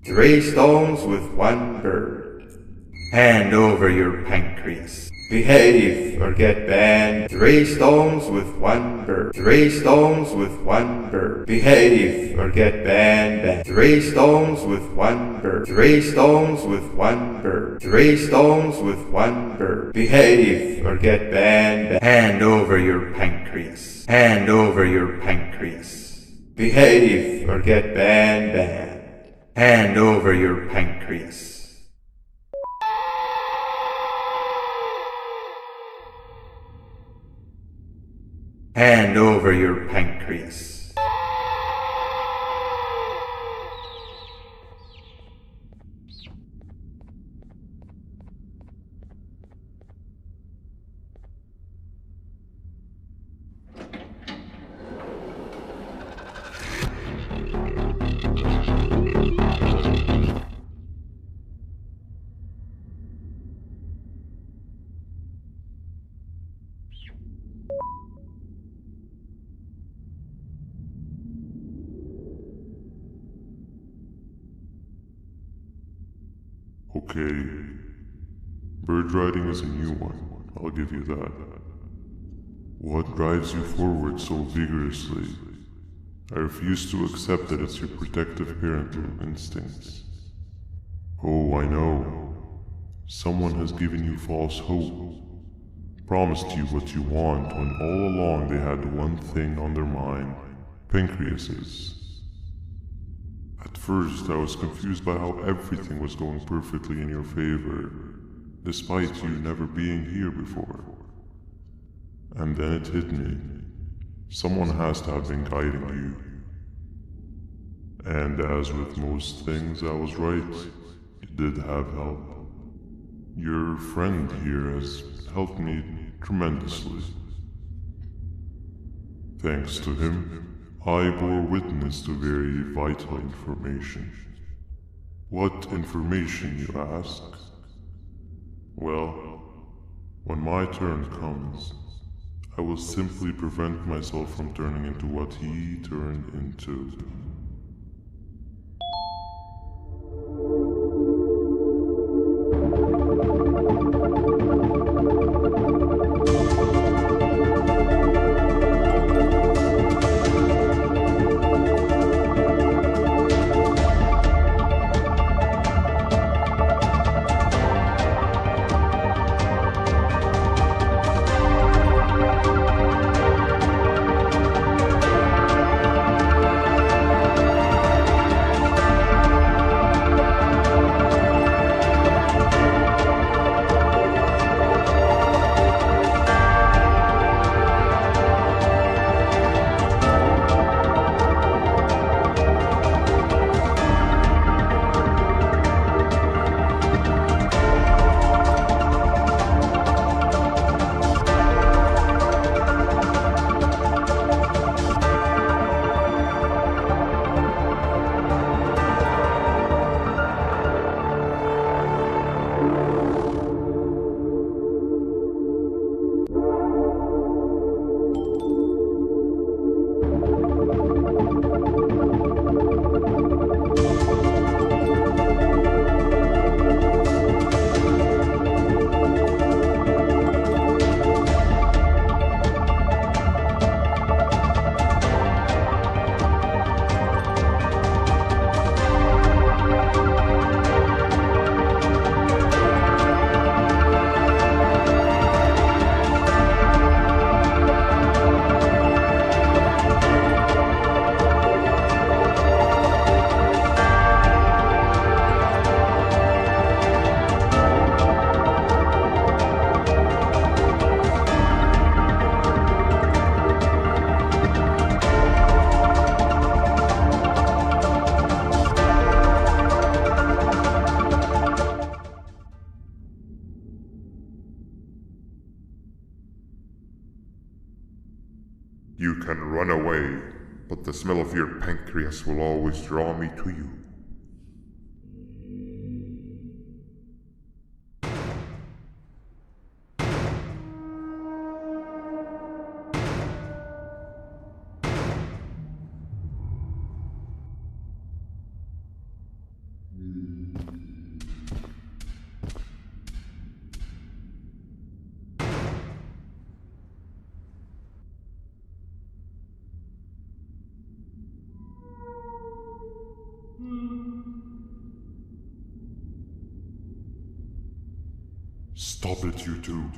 3 stones with 1 bird. Hand over your pancreas. Behave or get banned. 3 stones with 1 bird. 3 stones with 1 bird. Behave or get banned. 3 stones with 1 bird. 3 stones with 1 bird. 3 stones with 1 bird. Behave or get banned. Hand over your pancreas. Hand over your pancreas. Behave or get banned. Hand over your pancreas. Hand over your pancreas. Okay. Bird riding is a new one, I'll give you that. What drives you forward so vigorously? I refuse to accept that it's your protective parental instincts. Oh, I know. Someone has given you false hope. Promised you what you want when all along they had one thing on their mind. Pancreases. At first, I was confused by how everything was going perfectly in your favor, despite you never being here before. And then it hit me. Someone has to have been guiding you. And as with most things, I was right. You did have help. Your friend here has helped me tremendously. Thanks to him, I bore witness to very vital information. What information, you ask? Well, when my turn comes, I will simply prevent myself from turning into what he turned into. You can run away, but the smell of your pancreas will always draw me to you. Stop it, you two.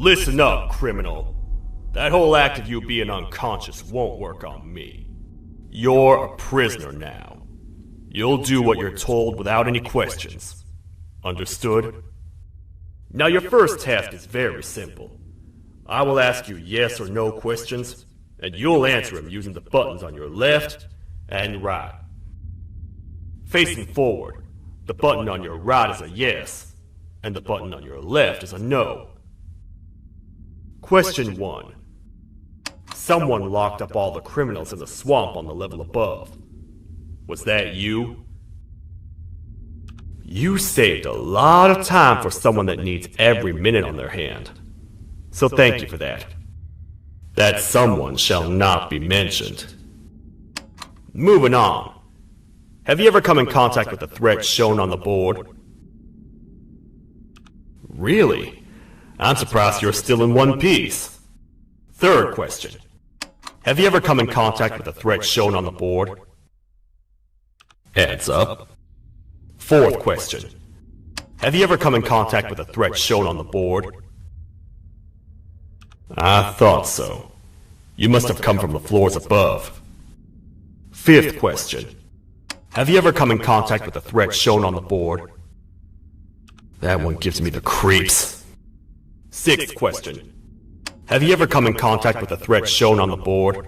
Listen up, criminal. That whole act of you being unconscious won't work on me. You're a prisoner now. You'll do what you're told without any questions. Understood? Now your first task is very simple. I will ask you yes or no questions, and you'll answer them using the buttons on your left and right. Facing forward, the button on your right is a yes, and the button on your left is a no. Question 1. Someone locked up all the criminals in the swamp on the level above. Was that you? You saved a lot of time for someone that needs every minute on their hand. So thank you for that. That someone shall not be mentioned. Moving on. Have you ever come in contact with the threat shown on the board? Really? I'm surprised you're still in one piece. Third question. Have you ever come in contact with the threat shown on the board? Heads up. Fourth question. Have you ever come in contact with the threat shown on the board? I thought so. You must have come from the floors above. Fifth question. Have you ever come in contact with the threat shown on the board? That one gives me the creeps. Sixth question. Have you ever come in contact with the threat shown on the board?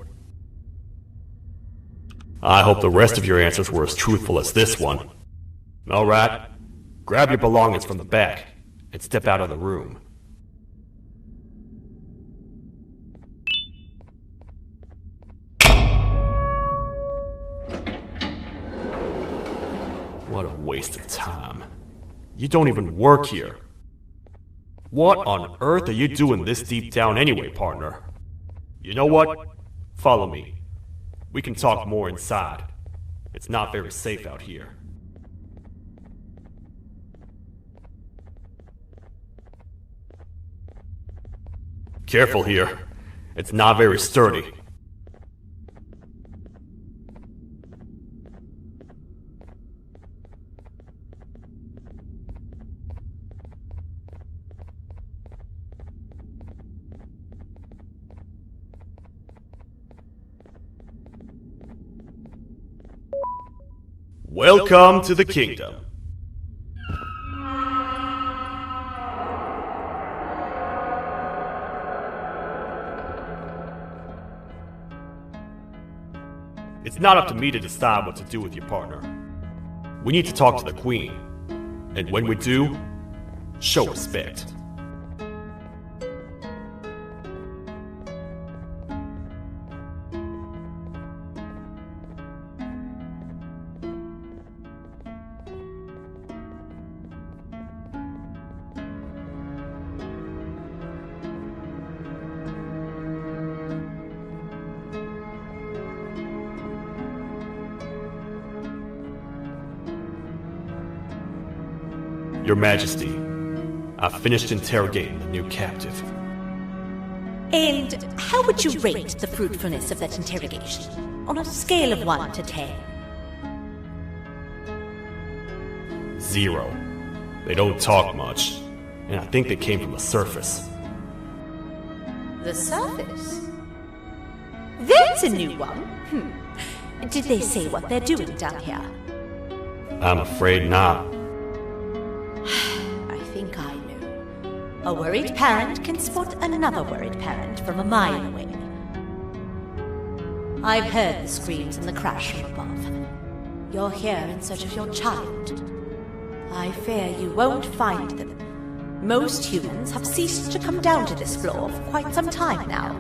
I hope the rest of your answers were as truthful as this one. Alright, grab your belongings from the back and step out of the room. What a waste of time. You don't even work here. What on earth are you doing this deep down anyway, partner? You know what? Follow me. We can talk more inside. It's not very safe out here. Careful here. It's not very sturdy. Welcome to the kingdom. It's not up to me to decide what to do with your partner. We need to talk to the queen. And when we do, show respect. Your Majesty, I've finished interrogating the new captive. And how would you rate the fruitfulness of that interrogation? On a scale of 1 to 10. 0. They don't talk much, and I think they came from the surface. The surface? That's a new one. Did they say what they're doing down here? I'm afraid not. I think I know. A worried parent can spot another worried parent from a mile away. I've heard the screams and the crash from above. You're here in search of your child. I fear you won't find them. Most humans have ceased to come down to this floor for quite some time now.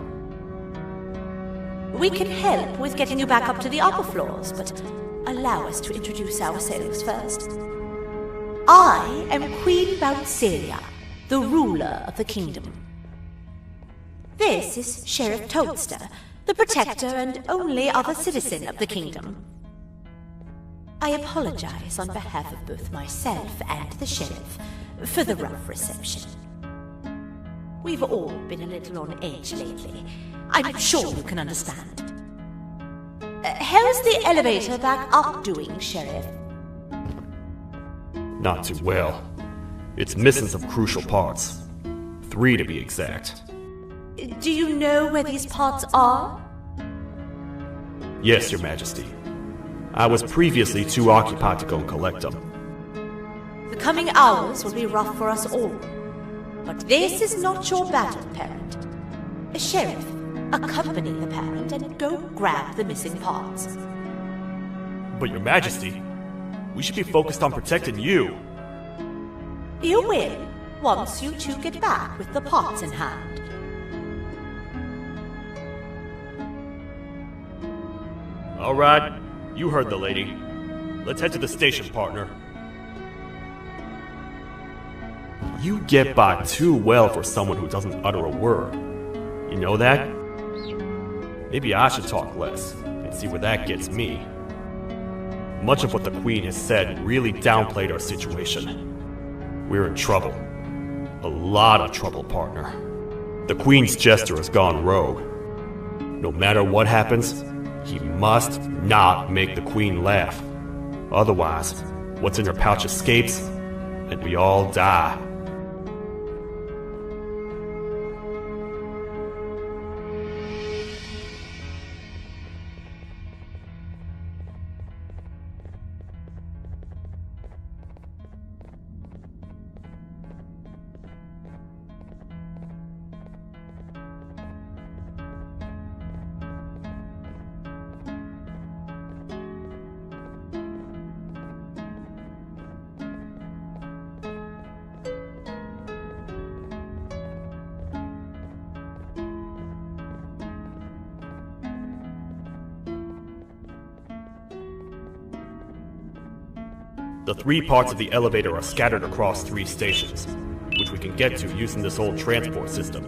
We can help with getting you back up to the upper floors, but allow us to introduce ourselves first. I am Queen Bouncelia, the ruler of the kingdom. This is Sheriff Toadster, the protector and only other citizen of the kingdom. I apologize on behalf of both myself and the sheriff for the rough reception. We've all been a little on edge lately. I'm sure you can understand. How's the elevator back up doing, Sheriff? Not too well. It's missing some crucial parts. 3 to be exact. Do you know where these parts are? Yes, Your Majesty. I was previously too occupied to go and collect them. The coming hours will be rough for us all. But this is not your battle, parent. Sheriff, accompany the parent and go grab the missing parts. But Your Majesty, we should be focused on protecting you. You will, once you two get back with the parts in hand. All right, you heard the lady. Let's head to the station, partner. You get by too well for someone who doesn't utter a word. You know that? Maybe I should talk less and see where that gets me. Much of what the Queen has said really downplayed our situation. We're in trouble. A lot of trouble, partner. The Queen's jester has gone rogue. No matter what happens, he must not make the Queen laugh. Otherwise, what's in her pouch escapes, and we all die. The 3 parts of the elevator are scattered across 3 stations, which we can get to using this old transport system.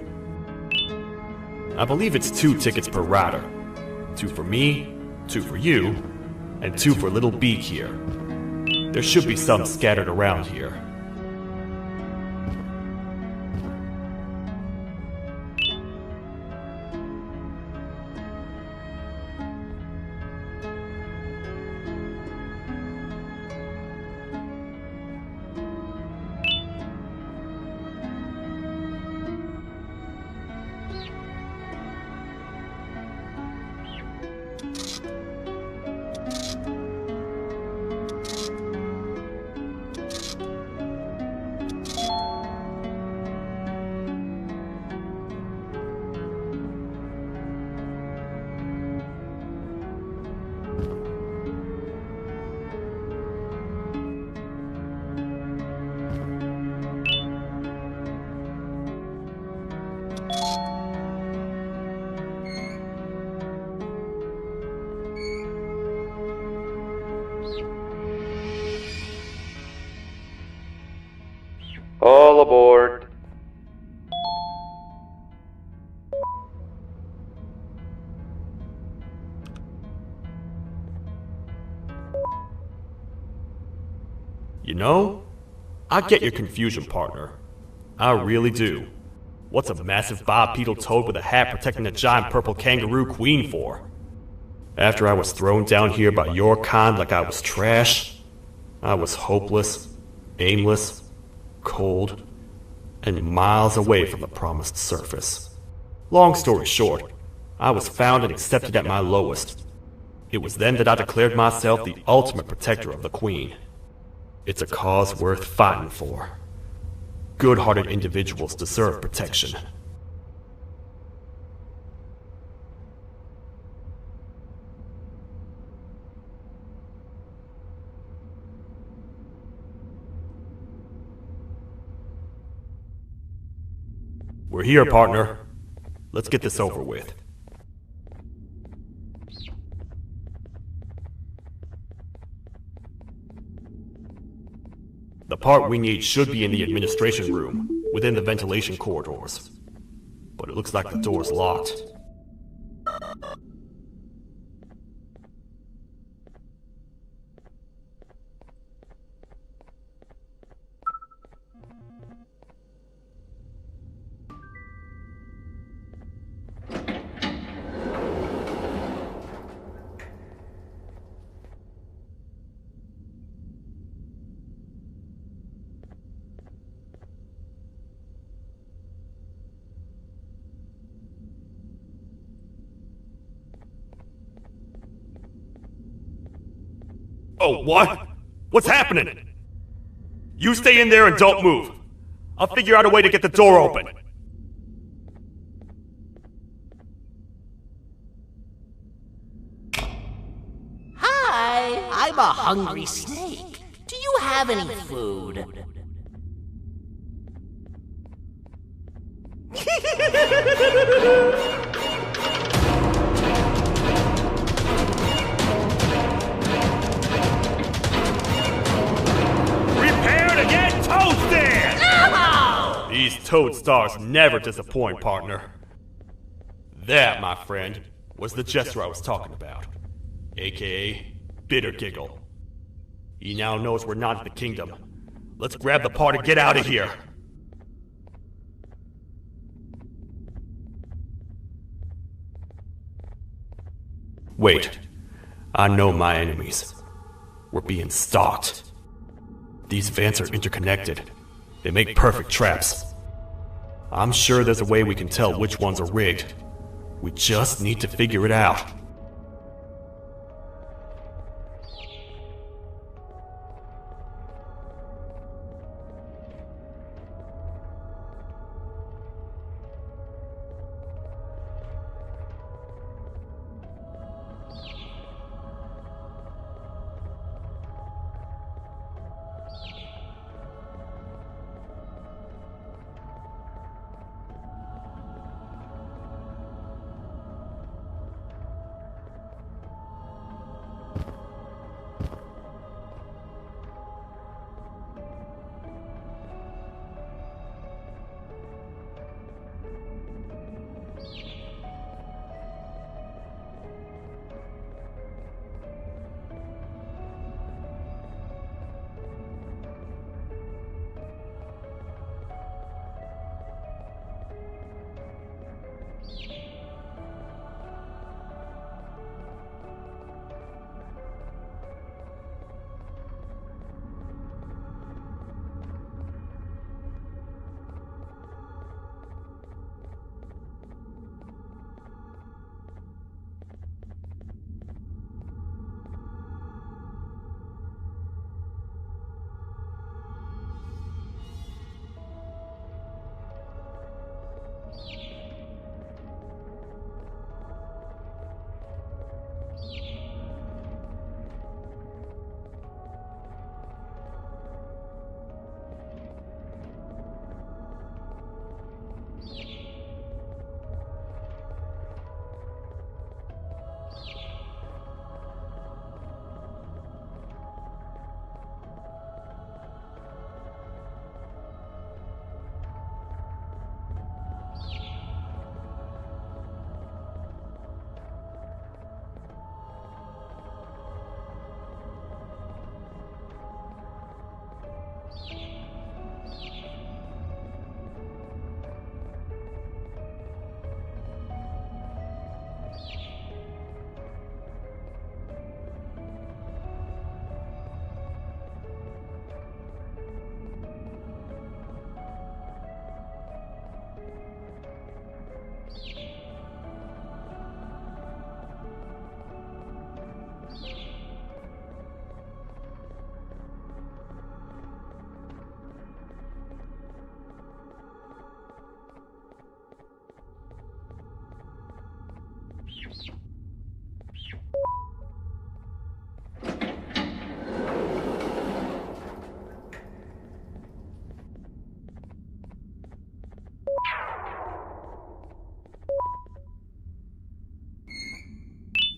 I believe it's 2 tickets per rider. 2 for me, 2 for you, and 2 for Little Beak here. There should be some scattered around here. All aboard. You know, I get your confusion, partner. I really do. What's a massive bipedal toad with a hat protecting a giant purple kangaroo queen for? After I was thrown down here by your kind like I was trash, I was hopeless, aimless, cold, and miles away from the promised surface. Long story short, I was found and accepted at my lowest. It was then that I declared myself the ultimate protector of the Queen. It's a cause worth fighting for. Good-hearted individuals deserve protection. We're here, partner. Let's get this over with. The part we need should be in the administration room, within the ventilation corridors. But it looks like the door's locked. Oh, what? What's happening? You stay in there and don't move. I'll figure out a way to get the door open. Hi, I'm a hungry snake. Do you have any food? Prepare to get toasted! No! These toad stars never disappoint, partner. That, my friend, was the jester I was talking about. AKA Bitter Giggle. He now knows we're not at the kingdom. Let's grab the part and get out of here. Wait. I know my enemies. We're being stalked. These vents are interconnected. They make perfect traps. I'm sure there's a way we can tell which ones are rigged. We just need to figure it out.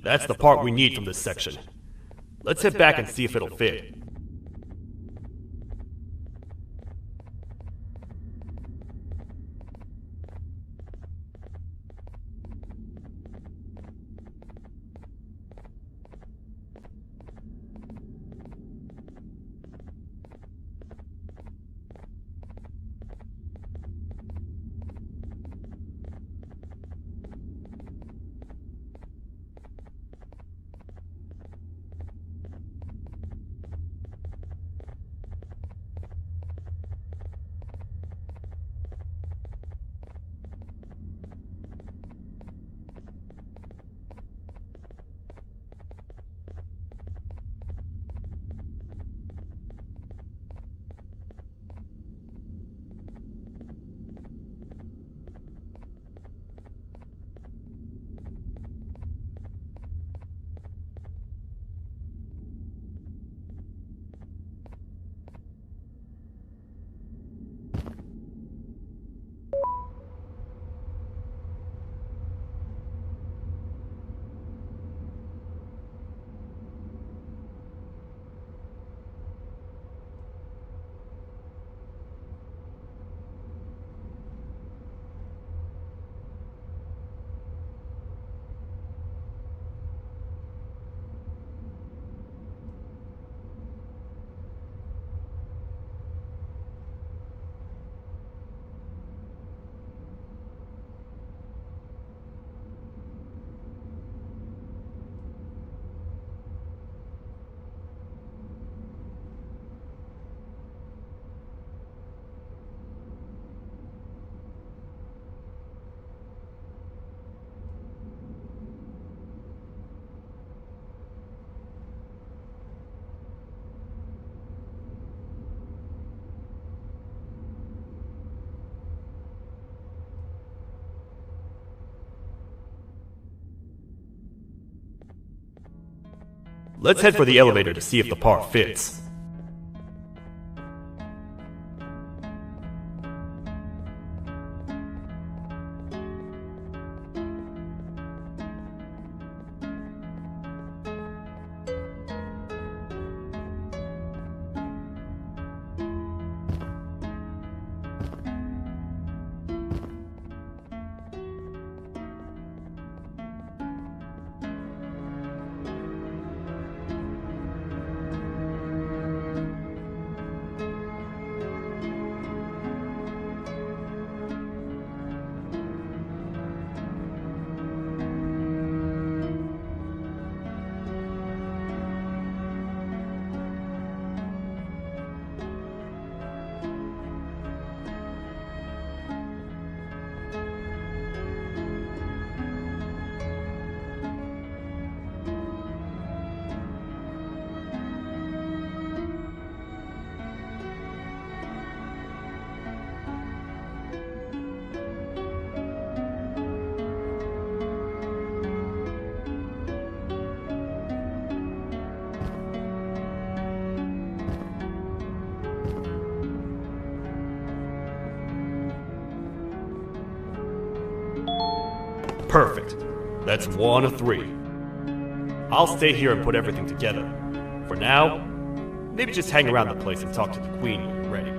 That's the part we need from this section. Let's head back and see if it'll fit. Let's head for the elevator to see if the part fits. Perfect. That's 1 of 3. I'll stay here and put everything together. For now, maybe just hang around the place and talk to the Queen when you're ready.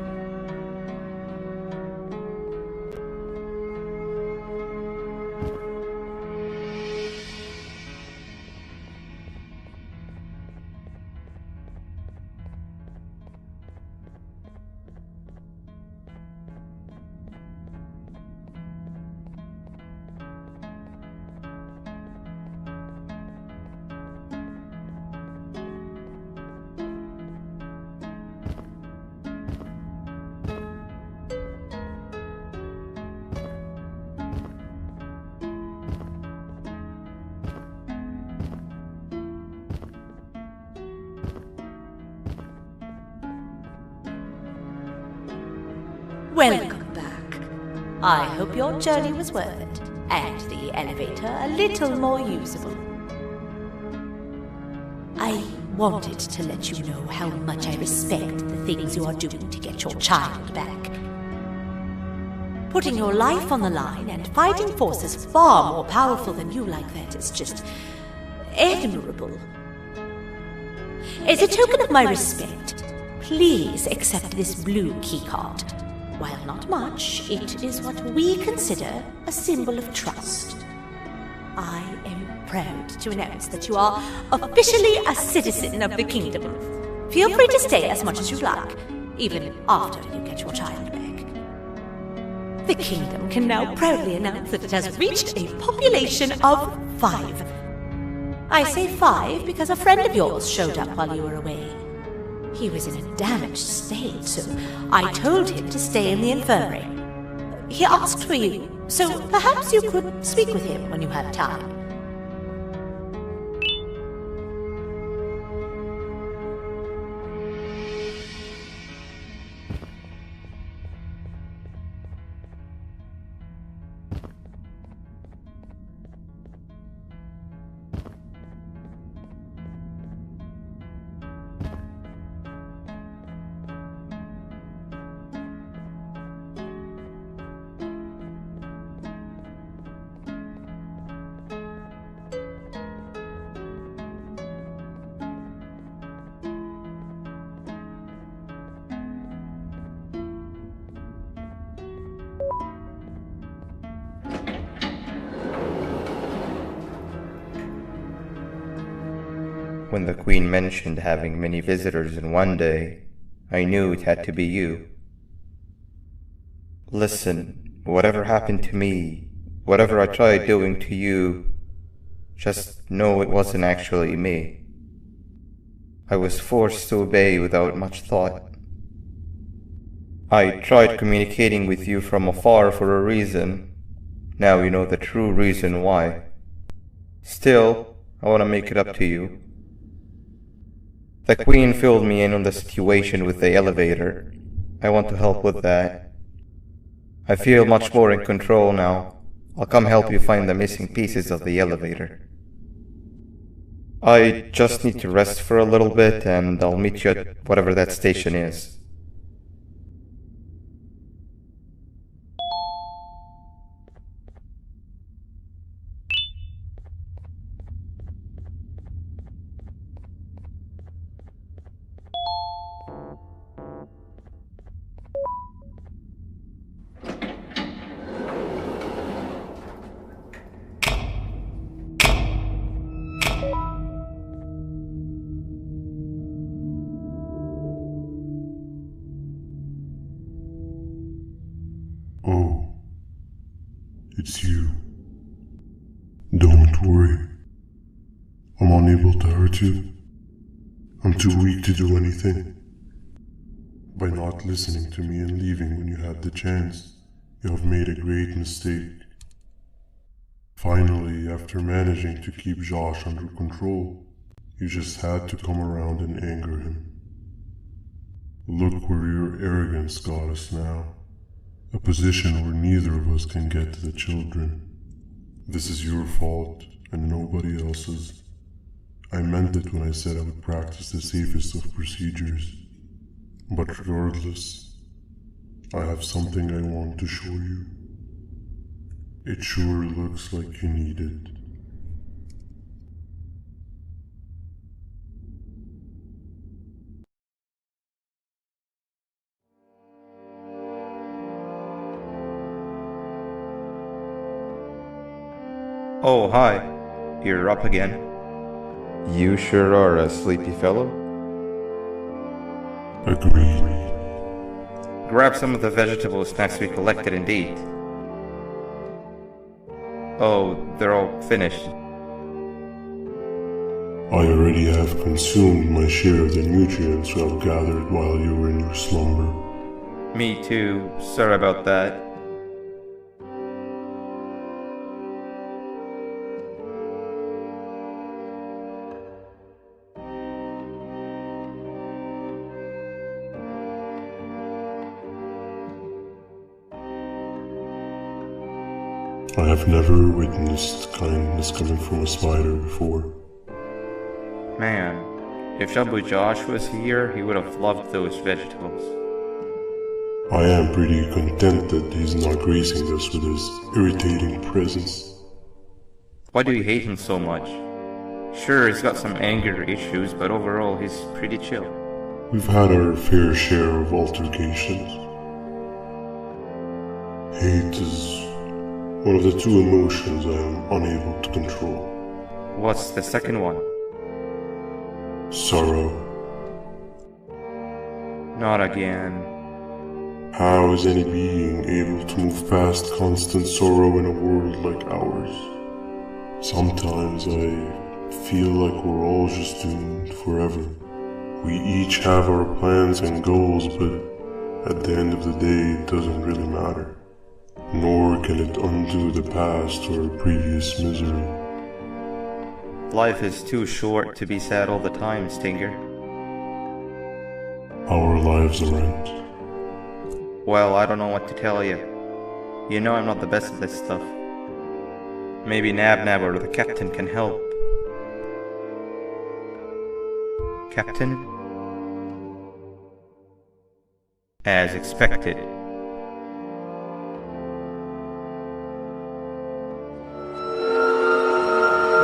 Welcome back. I hope your journey was worth it. and the elevator a little more usable. I wanted to let you know how much I respect the things you are doing to get your child back. Putting your life on the line and fighting forces far more powerful than you like that is just admirable. As a token of my respect, please accept this blue keycard. While not much, it is what we consider a symbol of trust. I am proud to announce that you are officially a citizen of the kingdom. Feel free to stay as much as you like, even after you get your child back. The kingdom can now proudly announce that it has reached a population of 5. I say 5 because a friend of yours showed up while you were away. He was in a damaged state, so I told him to stay in the infirmary. He asked for you, so perhaps you could speak with him when you have time. When the Queen mentioned having many visitors in one day, I knew it had to be you. Listen, whatever happened to me, whatever I tried doing to you, just know it wasn't actually me. I was forced to obey without much thought. I tried communicating with you from afar for a reason. Now you know the true reason why. Still, I want to make it up to you. The Queen filled me in on the situation with the elevator. I want to help with that. I feel much more in control now. I'll come help you find the missing pieces of the elevator. I just need to rest for a little bit and I'll meet you at whatever that station is. Oh, it's you. Don't worry. I'm unable to hurt you. I'm too weak to do anything. By not listening to me and leaving when you had the chance, you have made a great mistake. Finally, after managing to keep Josh under control, you just had to come around and anger him. Look where your arrogance got us now. A position where neither of us can get to the children. This is your fault and nobody else's. I meant it when I said I would practice the safest of procedures. But regardless, I have something I want to show you. It sure looks like you need it. Oh, hi. You're up again. You sure are a sleepy fellow. Agreed. Grab some of the vegetable snacks we collected and eat. Oh, they're all finished. I already have consumed my share of the nutrients you have gathered while you were in your slumber. Me too. Sorry about that. I have never witnessed kindness coming from a spider before. Man, if Shabu Josh was here, he would have loved those vegetables. I am pretty content that he's not gracing us with his irritating presence. Why do you hate him so much? Sure, he's got some anger issues, but overall he's pretty chill. We've had our fair share of altercations. Hate is one of the two emotions I am unable to control. What's the second one? Sorrow. Not again. How is any being able to move past constant sorrow in a world like ours? Sometimes I feel like we're all just doomed forever. We each have our plans and goals, but at the end of the day it doesn't really matter. Nor can it undo the past or previous misery. Life is too short to be sad all the time, Stinger. Our lives aren't. Well, I don't know what to tell you. You know I'm not the best at this stuff. Maybe Nab or the captain can help. Captain? As expected.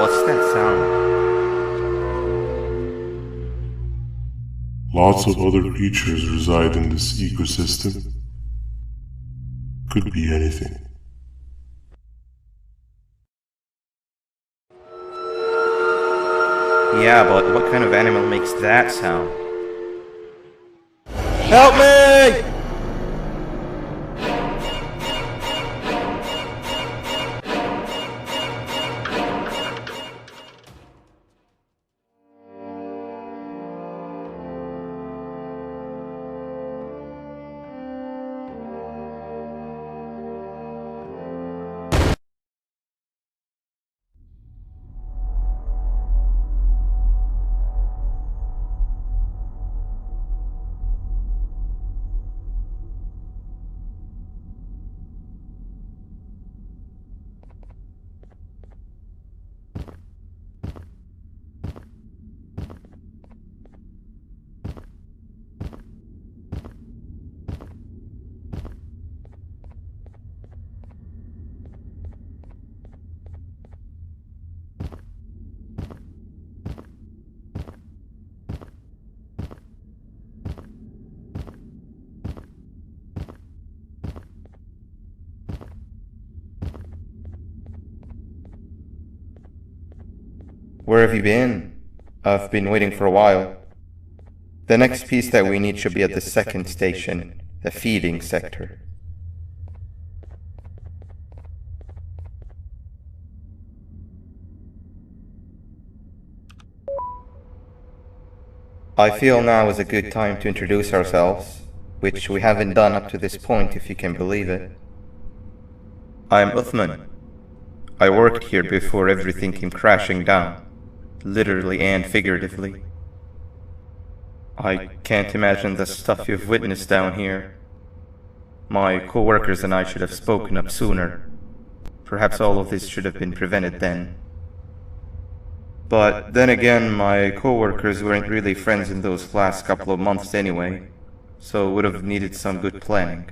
What's that sound? Lots of other creatures reside in this ecosystem. Could be anything. Yeah, but what kind of animal makes that sound? Help me! Where have you been? I've been waiting for a while. The next piece that we need should be at the second station, the feeding sector. I feel now is a good time to introduce ourselves, which we haven't done up to this point if you can believe it. I'm Uthman. I worked here before everything came crashing down. Literally and figuratively. I can't imagine the stuff you've witnessed down here. My co-workers and I should have spoken up sooner. Perhaps all of this should have been prevented then. But then again, my co-workers weren't really friends in those last couple of months anyway, so would have needed some good planning.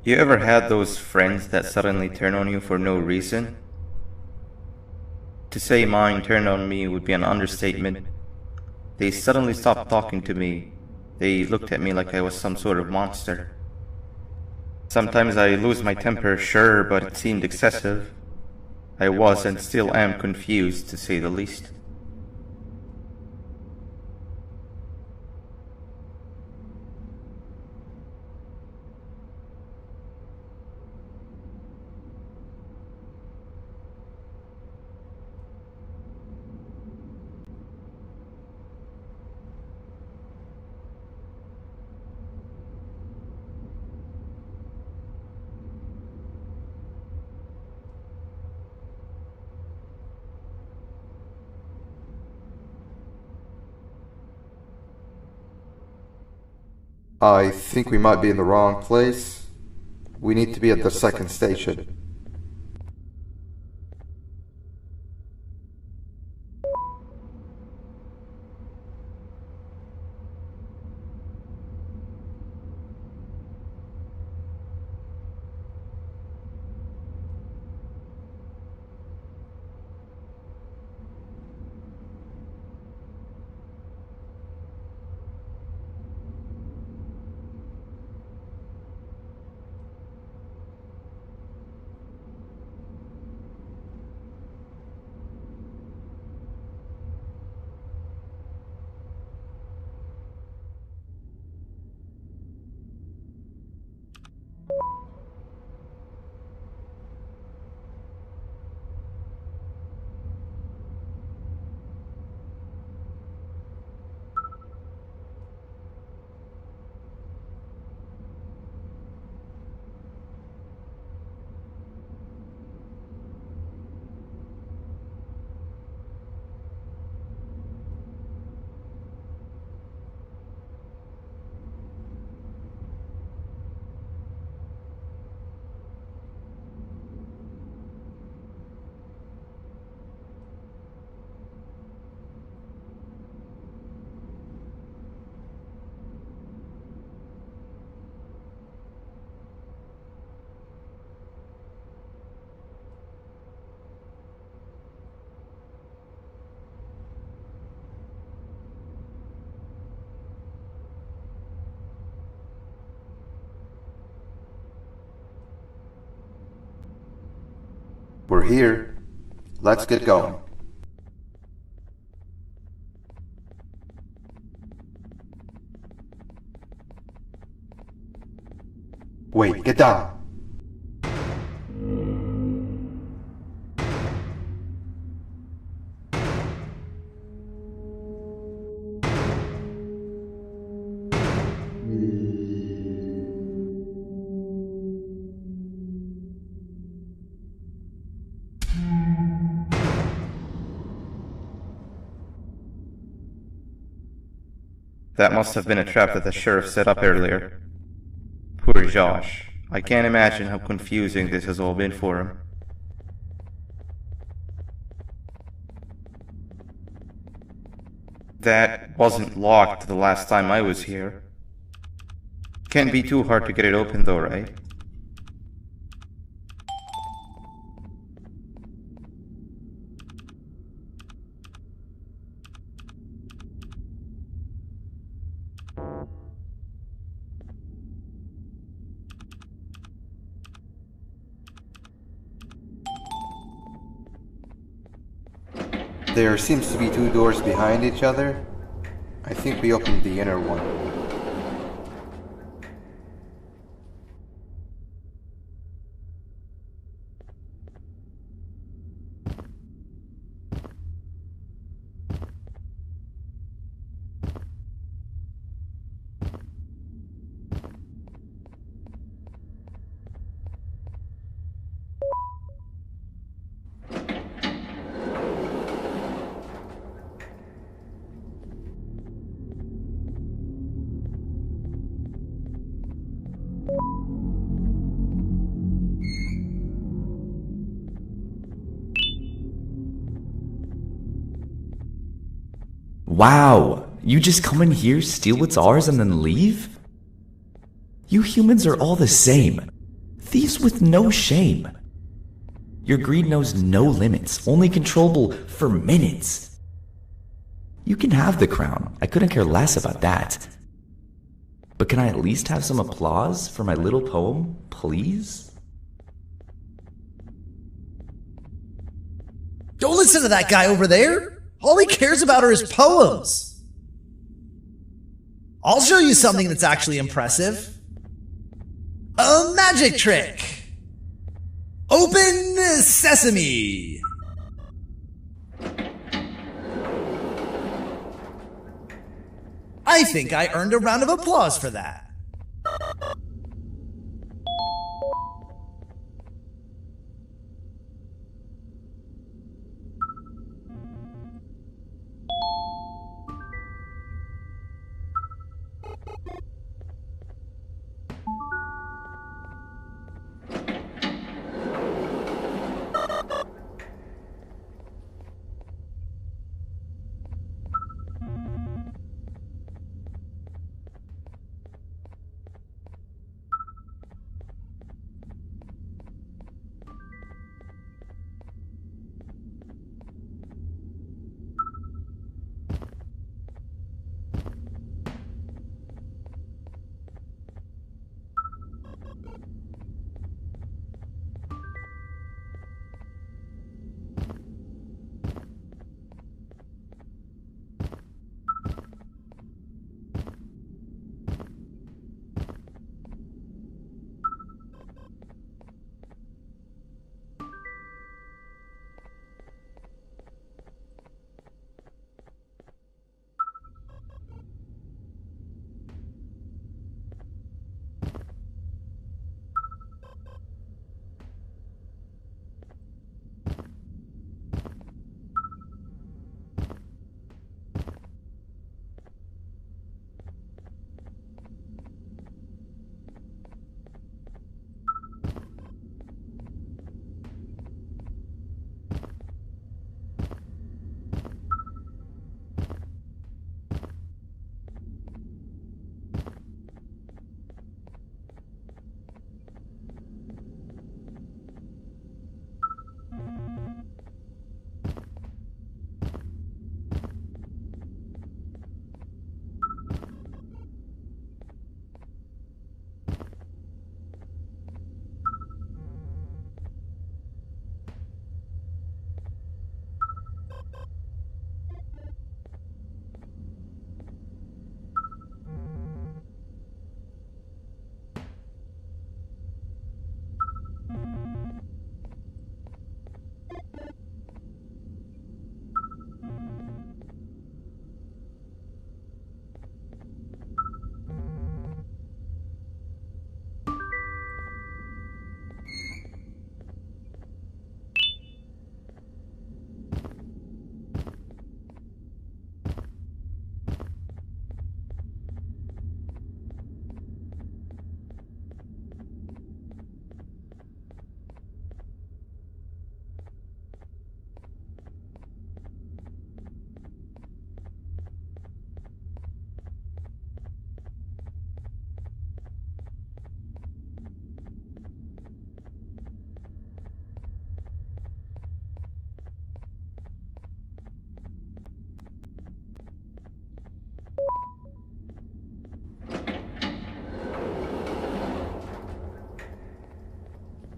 You ever had those friends that suddenly turn on you for no reason? To say mine turned on me would be an understatement. They suddenly stopped talking to me. They looked at me like I was some sort of monster. Sometimes I lose my temper, sure, but it seemed excessive. I was and still am confused, to say the least. I think we might be in the wrong place. We need to be at the second station. We're here. Let's get going. Wait, get down. That must have been a trap that the sheriff set up earlier. Poor Josh. I can't imagine how confusing this has all been for him. That wasn't locked the last time I was here. Can't be too hard to get it open though, right? There seems to be two doors behind each other. I think we opened the inner one. Wow, you just come in here, steal what's ours, and then leave? You humans are all the same. Thieves with no shame. Your greed knows no limits, only controllable for minutes. You can have the crown, I couldn't care less about that. But can I at least have some applause for my little poem, please? Don't listen to that guy over there! All he cares about are his poems. I'll show you something that's actually impressive. A magic trick. Open sesame. I think I earned a round of applause for that.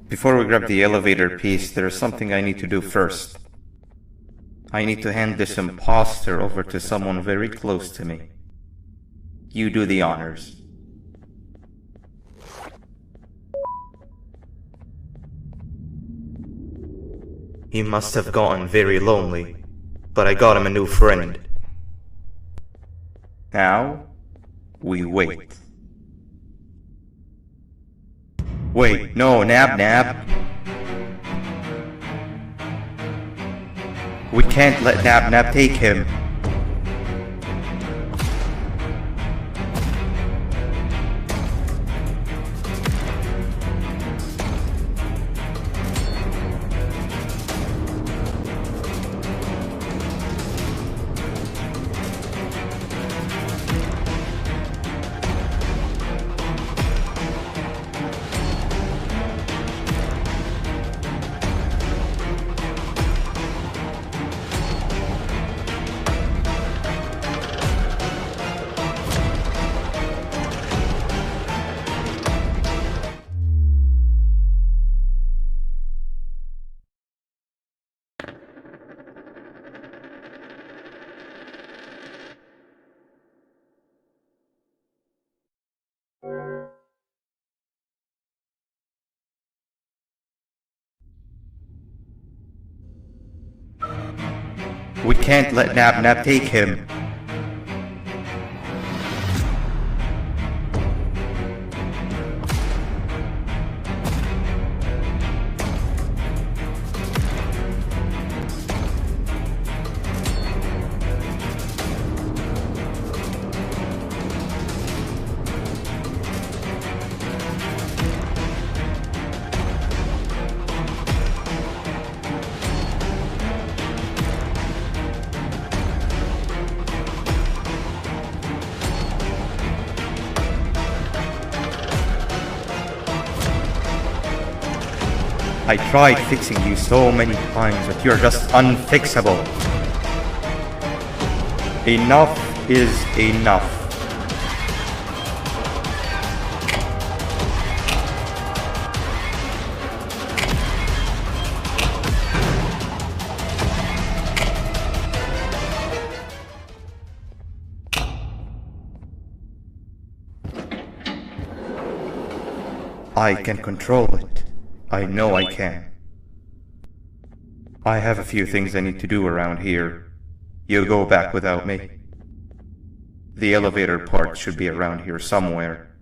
Before we grab the elevator piece, there is something I need to do first. I need to hand this imposter over to someone very close to me. You do the honors. He must have gotten very lonely, but I got him a new friend. Now, we wait. Wait, no, Nab. We can't let Nab take him. We can't let Nab take him. I tried fixing you so many times, but you're just unfixable. Enough is enough. I can control it. I know I can. I have a few things I need to do around here. You'll go back without me. The elevator part should be around here somewhere.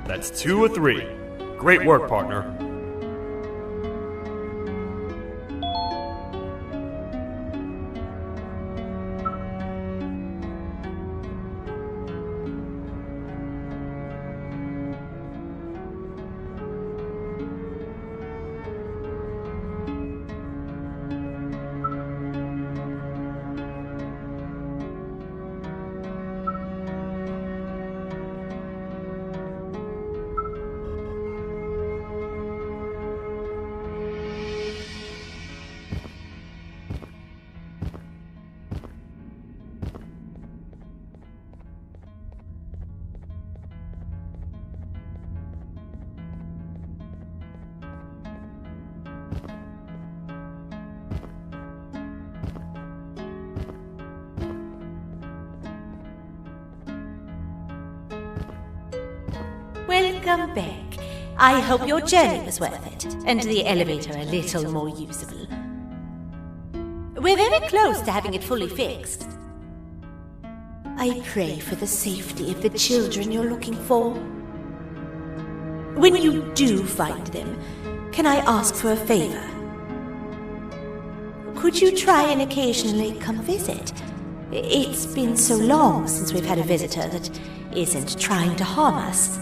That's 2 of 3. Great work, partner. Welcome back. I hope your journey was worth it, and the elevator a little more usable. We're very close to having it fully fixed. I pray for the safety of the children you're looking for. When you do find them, can I ask for a favor? Could you try and occasionally come visit? It's been so long since we've had a visitor that isn't trying to harm us.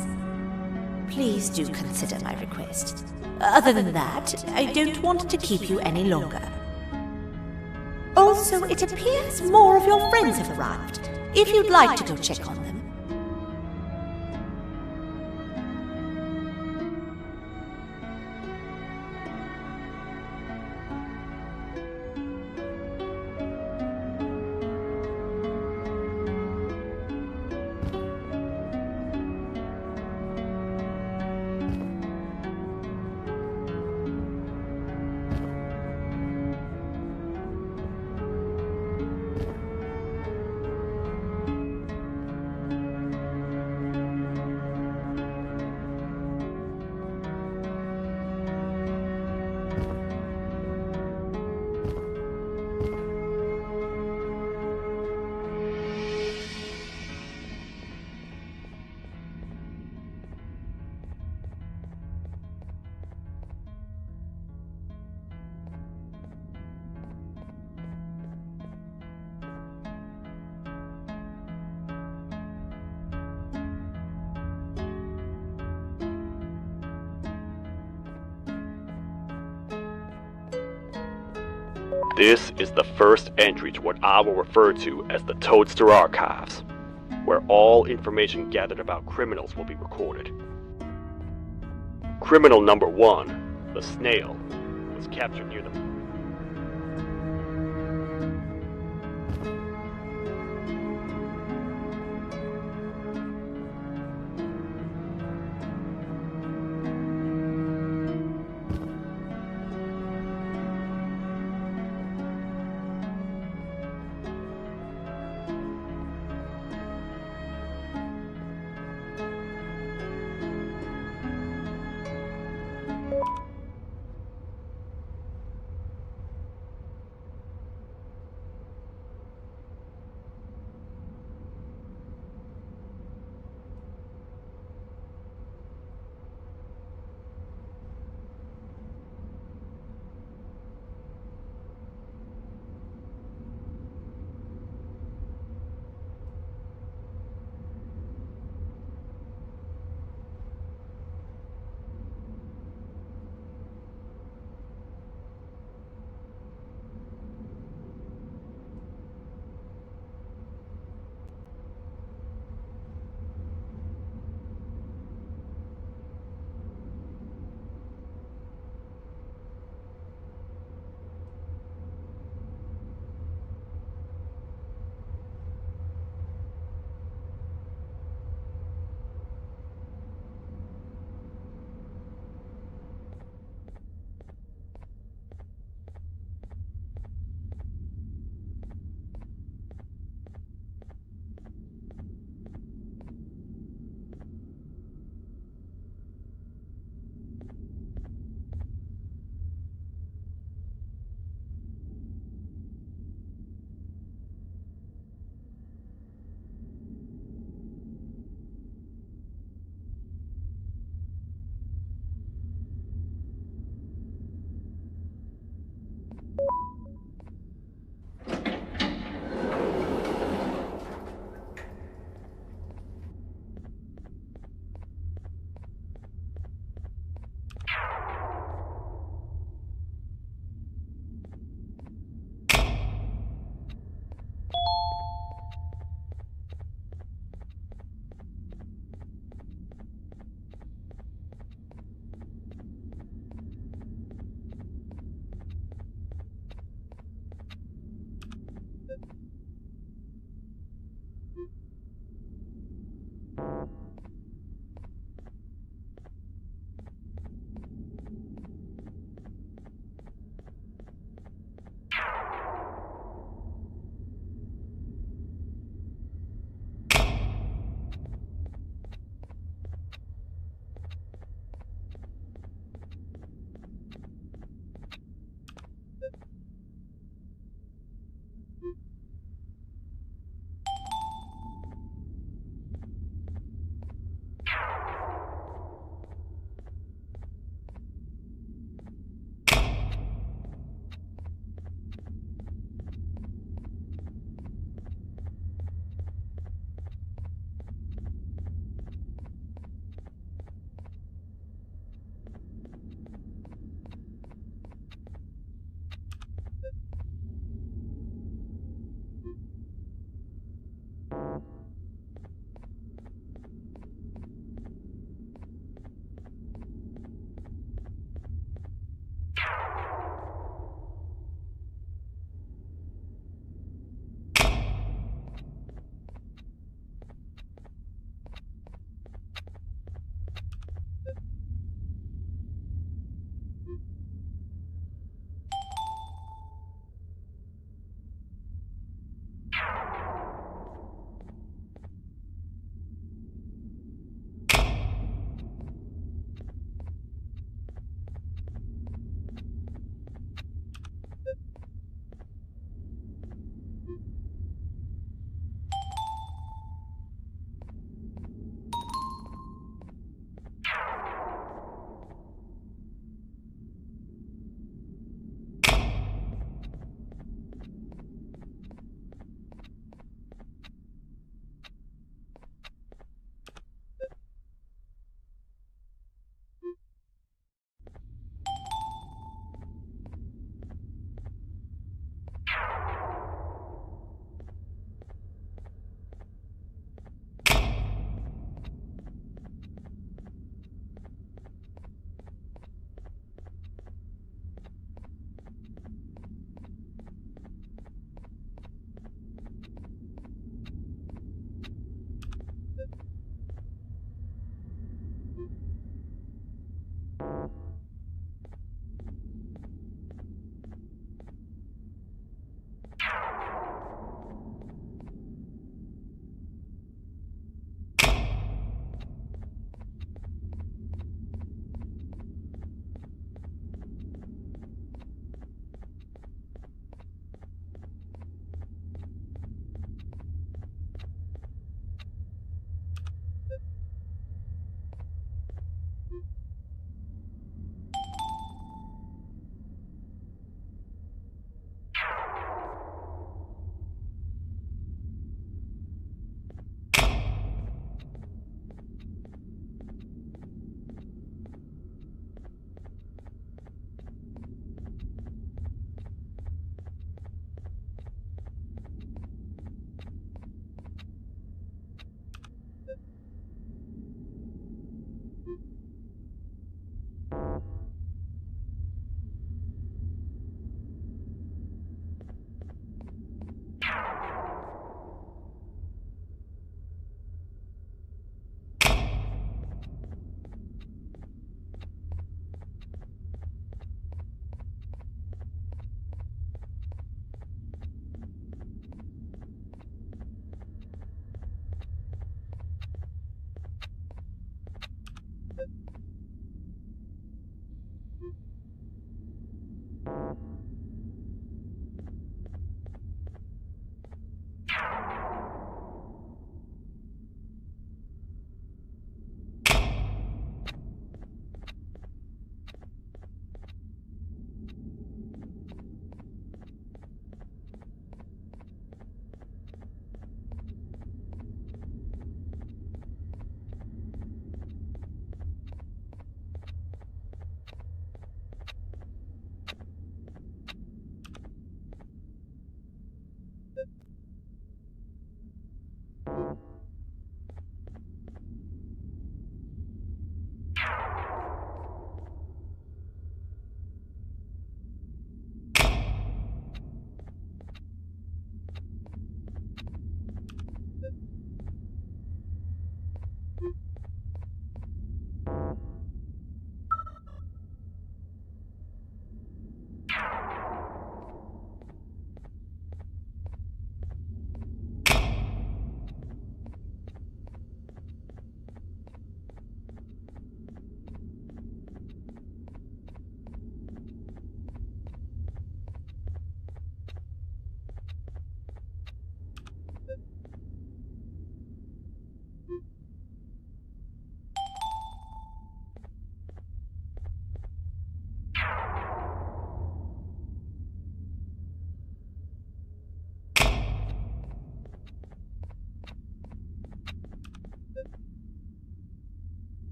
Please do consider my request. Other than that, I don't want to keep you any longer. Also, it appears more of your friends have arrived. If you'd like to go check on them. This is the first entry to what I will refer to as the Toadster Archives, where all information gathered about criminals will be recorded. Criminal number 1, the snail, was captured near the...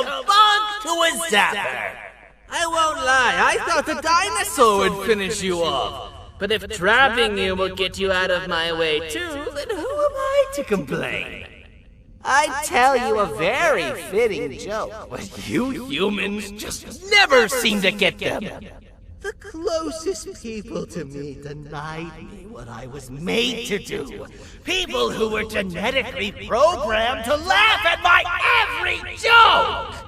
kabunk to a zapper! I won't lie, I thought the dinosaur would finish you off. But if trapping you will get you out of my way too, then who am I to complain? I'd tell you a very fitting joke, but you humans just never seem to get them. The closest people to me denied me what I was made to do. People who were genetically programmed to laugh at my every joke!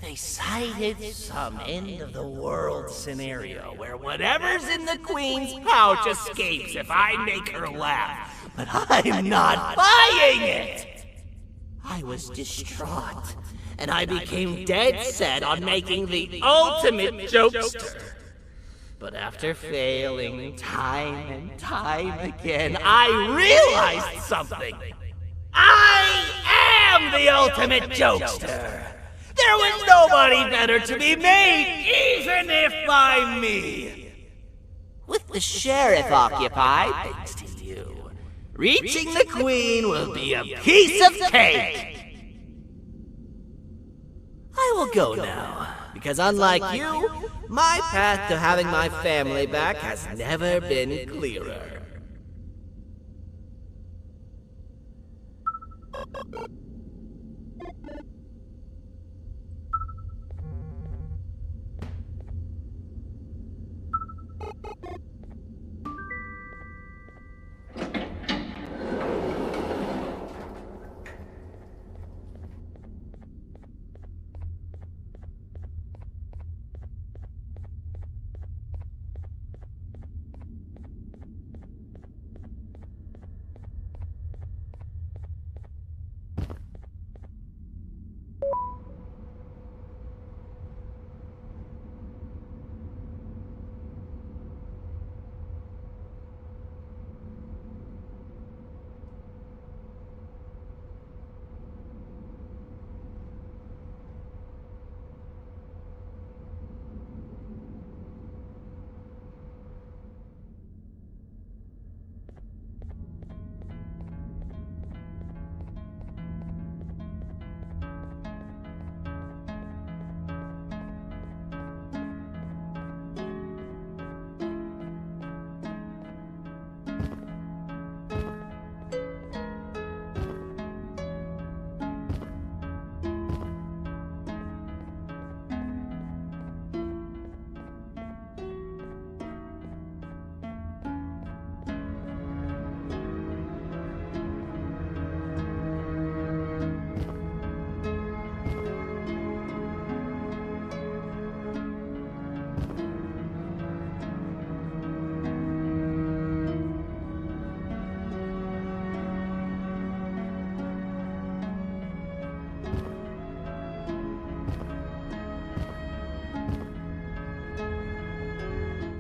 They cited some end-of-the-world scenario where whatever's in the Queen's pouch escapes if I make her laugh. But I'm not buying it! I was distraught, and I became dead set on making the ultimate jokester. But after failing time and time again, I realized something. I am the ultimate jokester! There was nobody better to be made, even if by me! With the sheriff occupied, thanks to you, reaching the Queen will be a piece of cake! I will go now, because unlike you, my path to having my family back has never been clearer.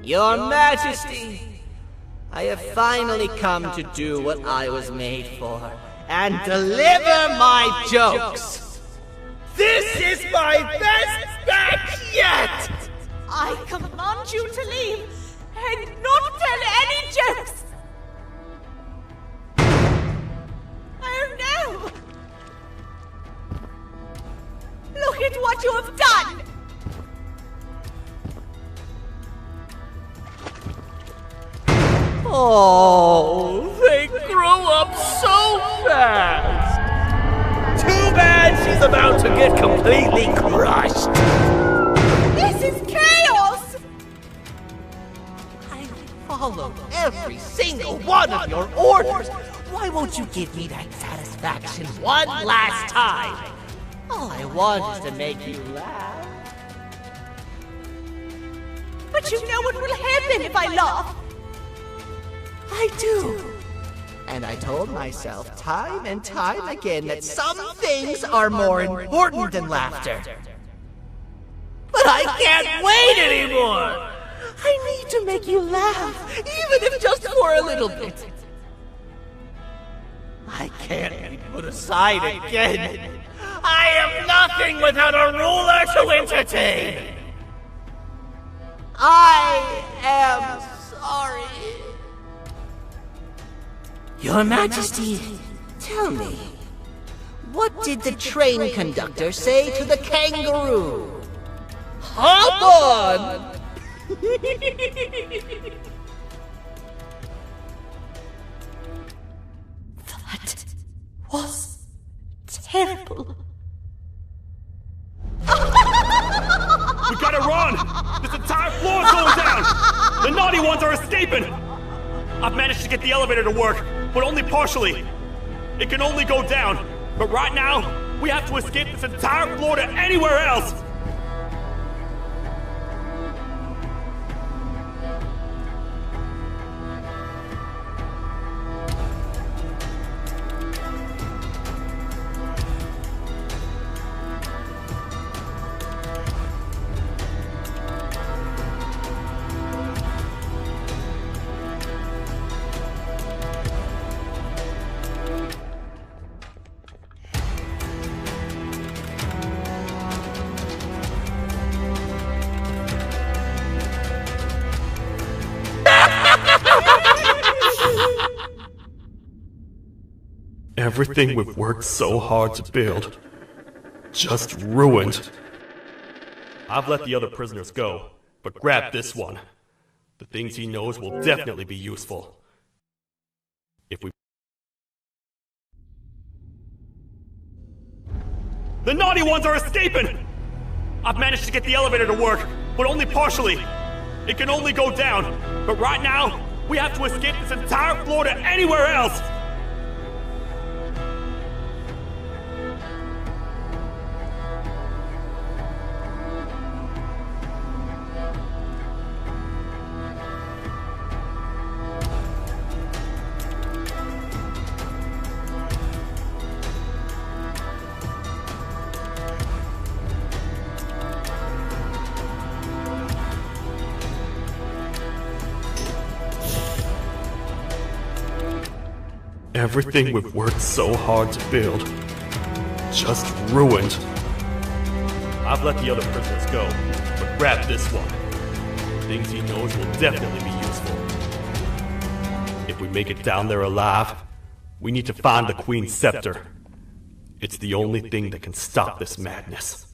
Your Majesty, I have finally come to do what I was made for, and deliver my jokes! This is my best batch yet! I command you to leave and not tell any jokes! Oh no! Look at what you have done! Oh, they grow up so fast! Too bad she's about to get completely crushed! This is chaos! I followed every single one of your orders! Why won't you give me that satisfaction one last time? All I want is to make you laugh. But you know what will happen if I laugh? I do. And I told myself time and time again that some things are more important than laughter. But I can't wait anymore! I need to make you laugh, even if just for a little bit. I can't be put aside again. I am nothing without a ruler to entertain. I am sorry. Your Majesty, tell me, What did the train conductor say to the kangaroo? Hop on! That was terrible. We gotta run! This entire floor is going down! The naughty ones are escaping! I've managed to get the elevator to work, but only partially. It can only go down, but right now, we have to escape this entire floor to anywhere else! Everything we've worked so hard to build, just ruined. I've let the other prisoners go, but grab this one. The things he knows will definitely be useful. If we... The naughty ones are escaping! I've managed to get the elevator to work, but only partially. It can only go down, but right now, we have to escape this entire floor to anywhere else! Everything we've worked so hard to build, just ruined. I've let the other prisoners go, but grab this one. The things he knows will definitely be useful. If we make it down there alive, we need to find the Queen's scepter. It's the only thing that can stop this madness.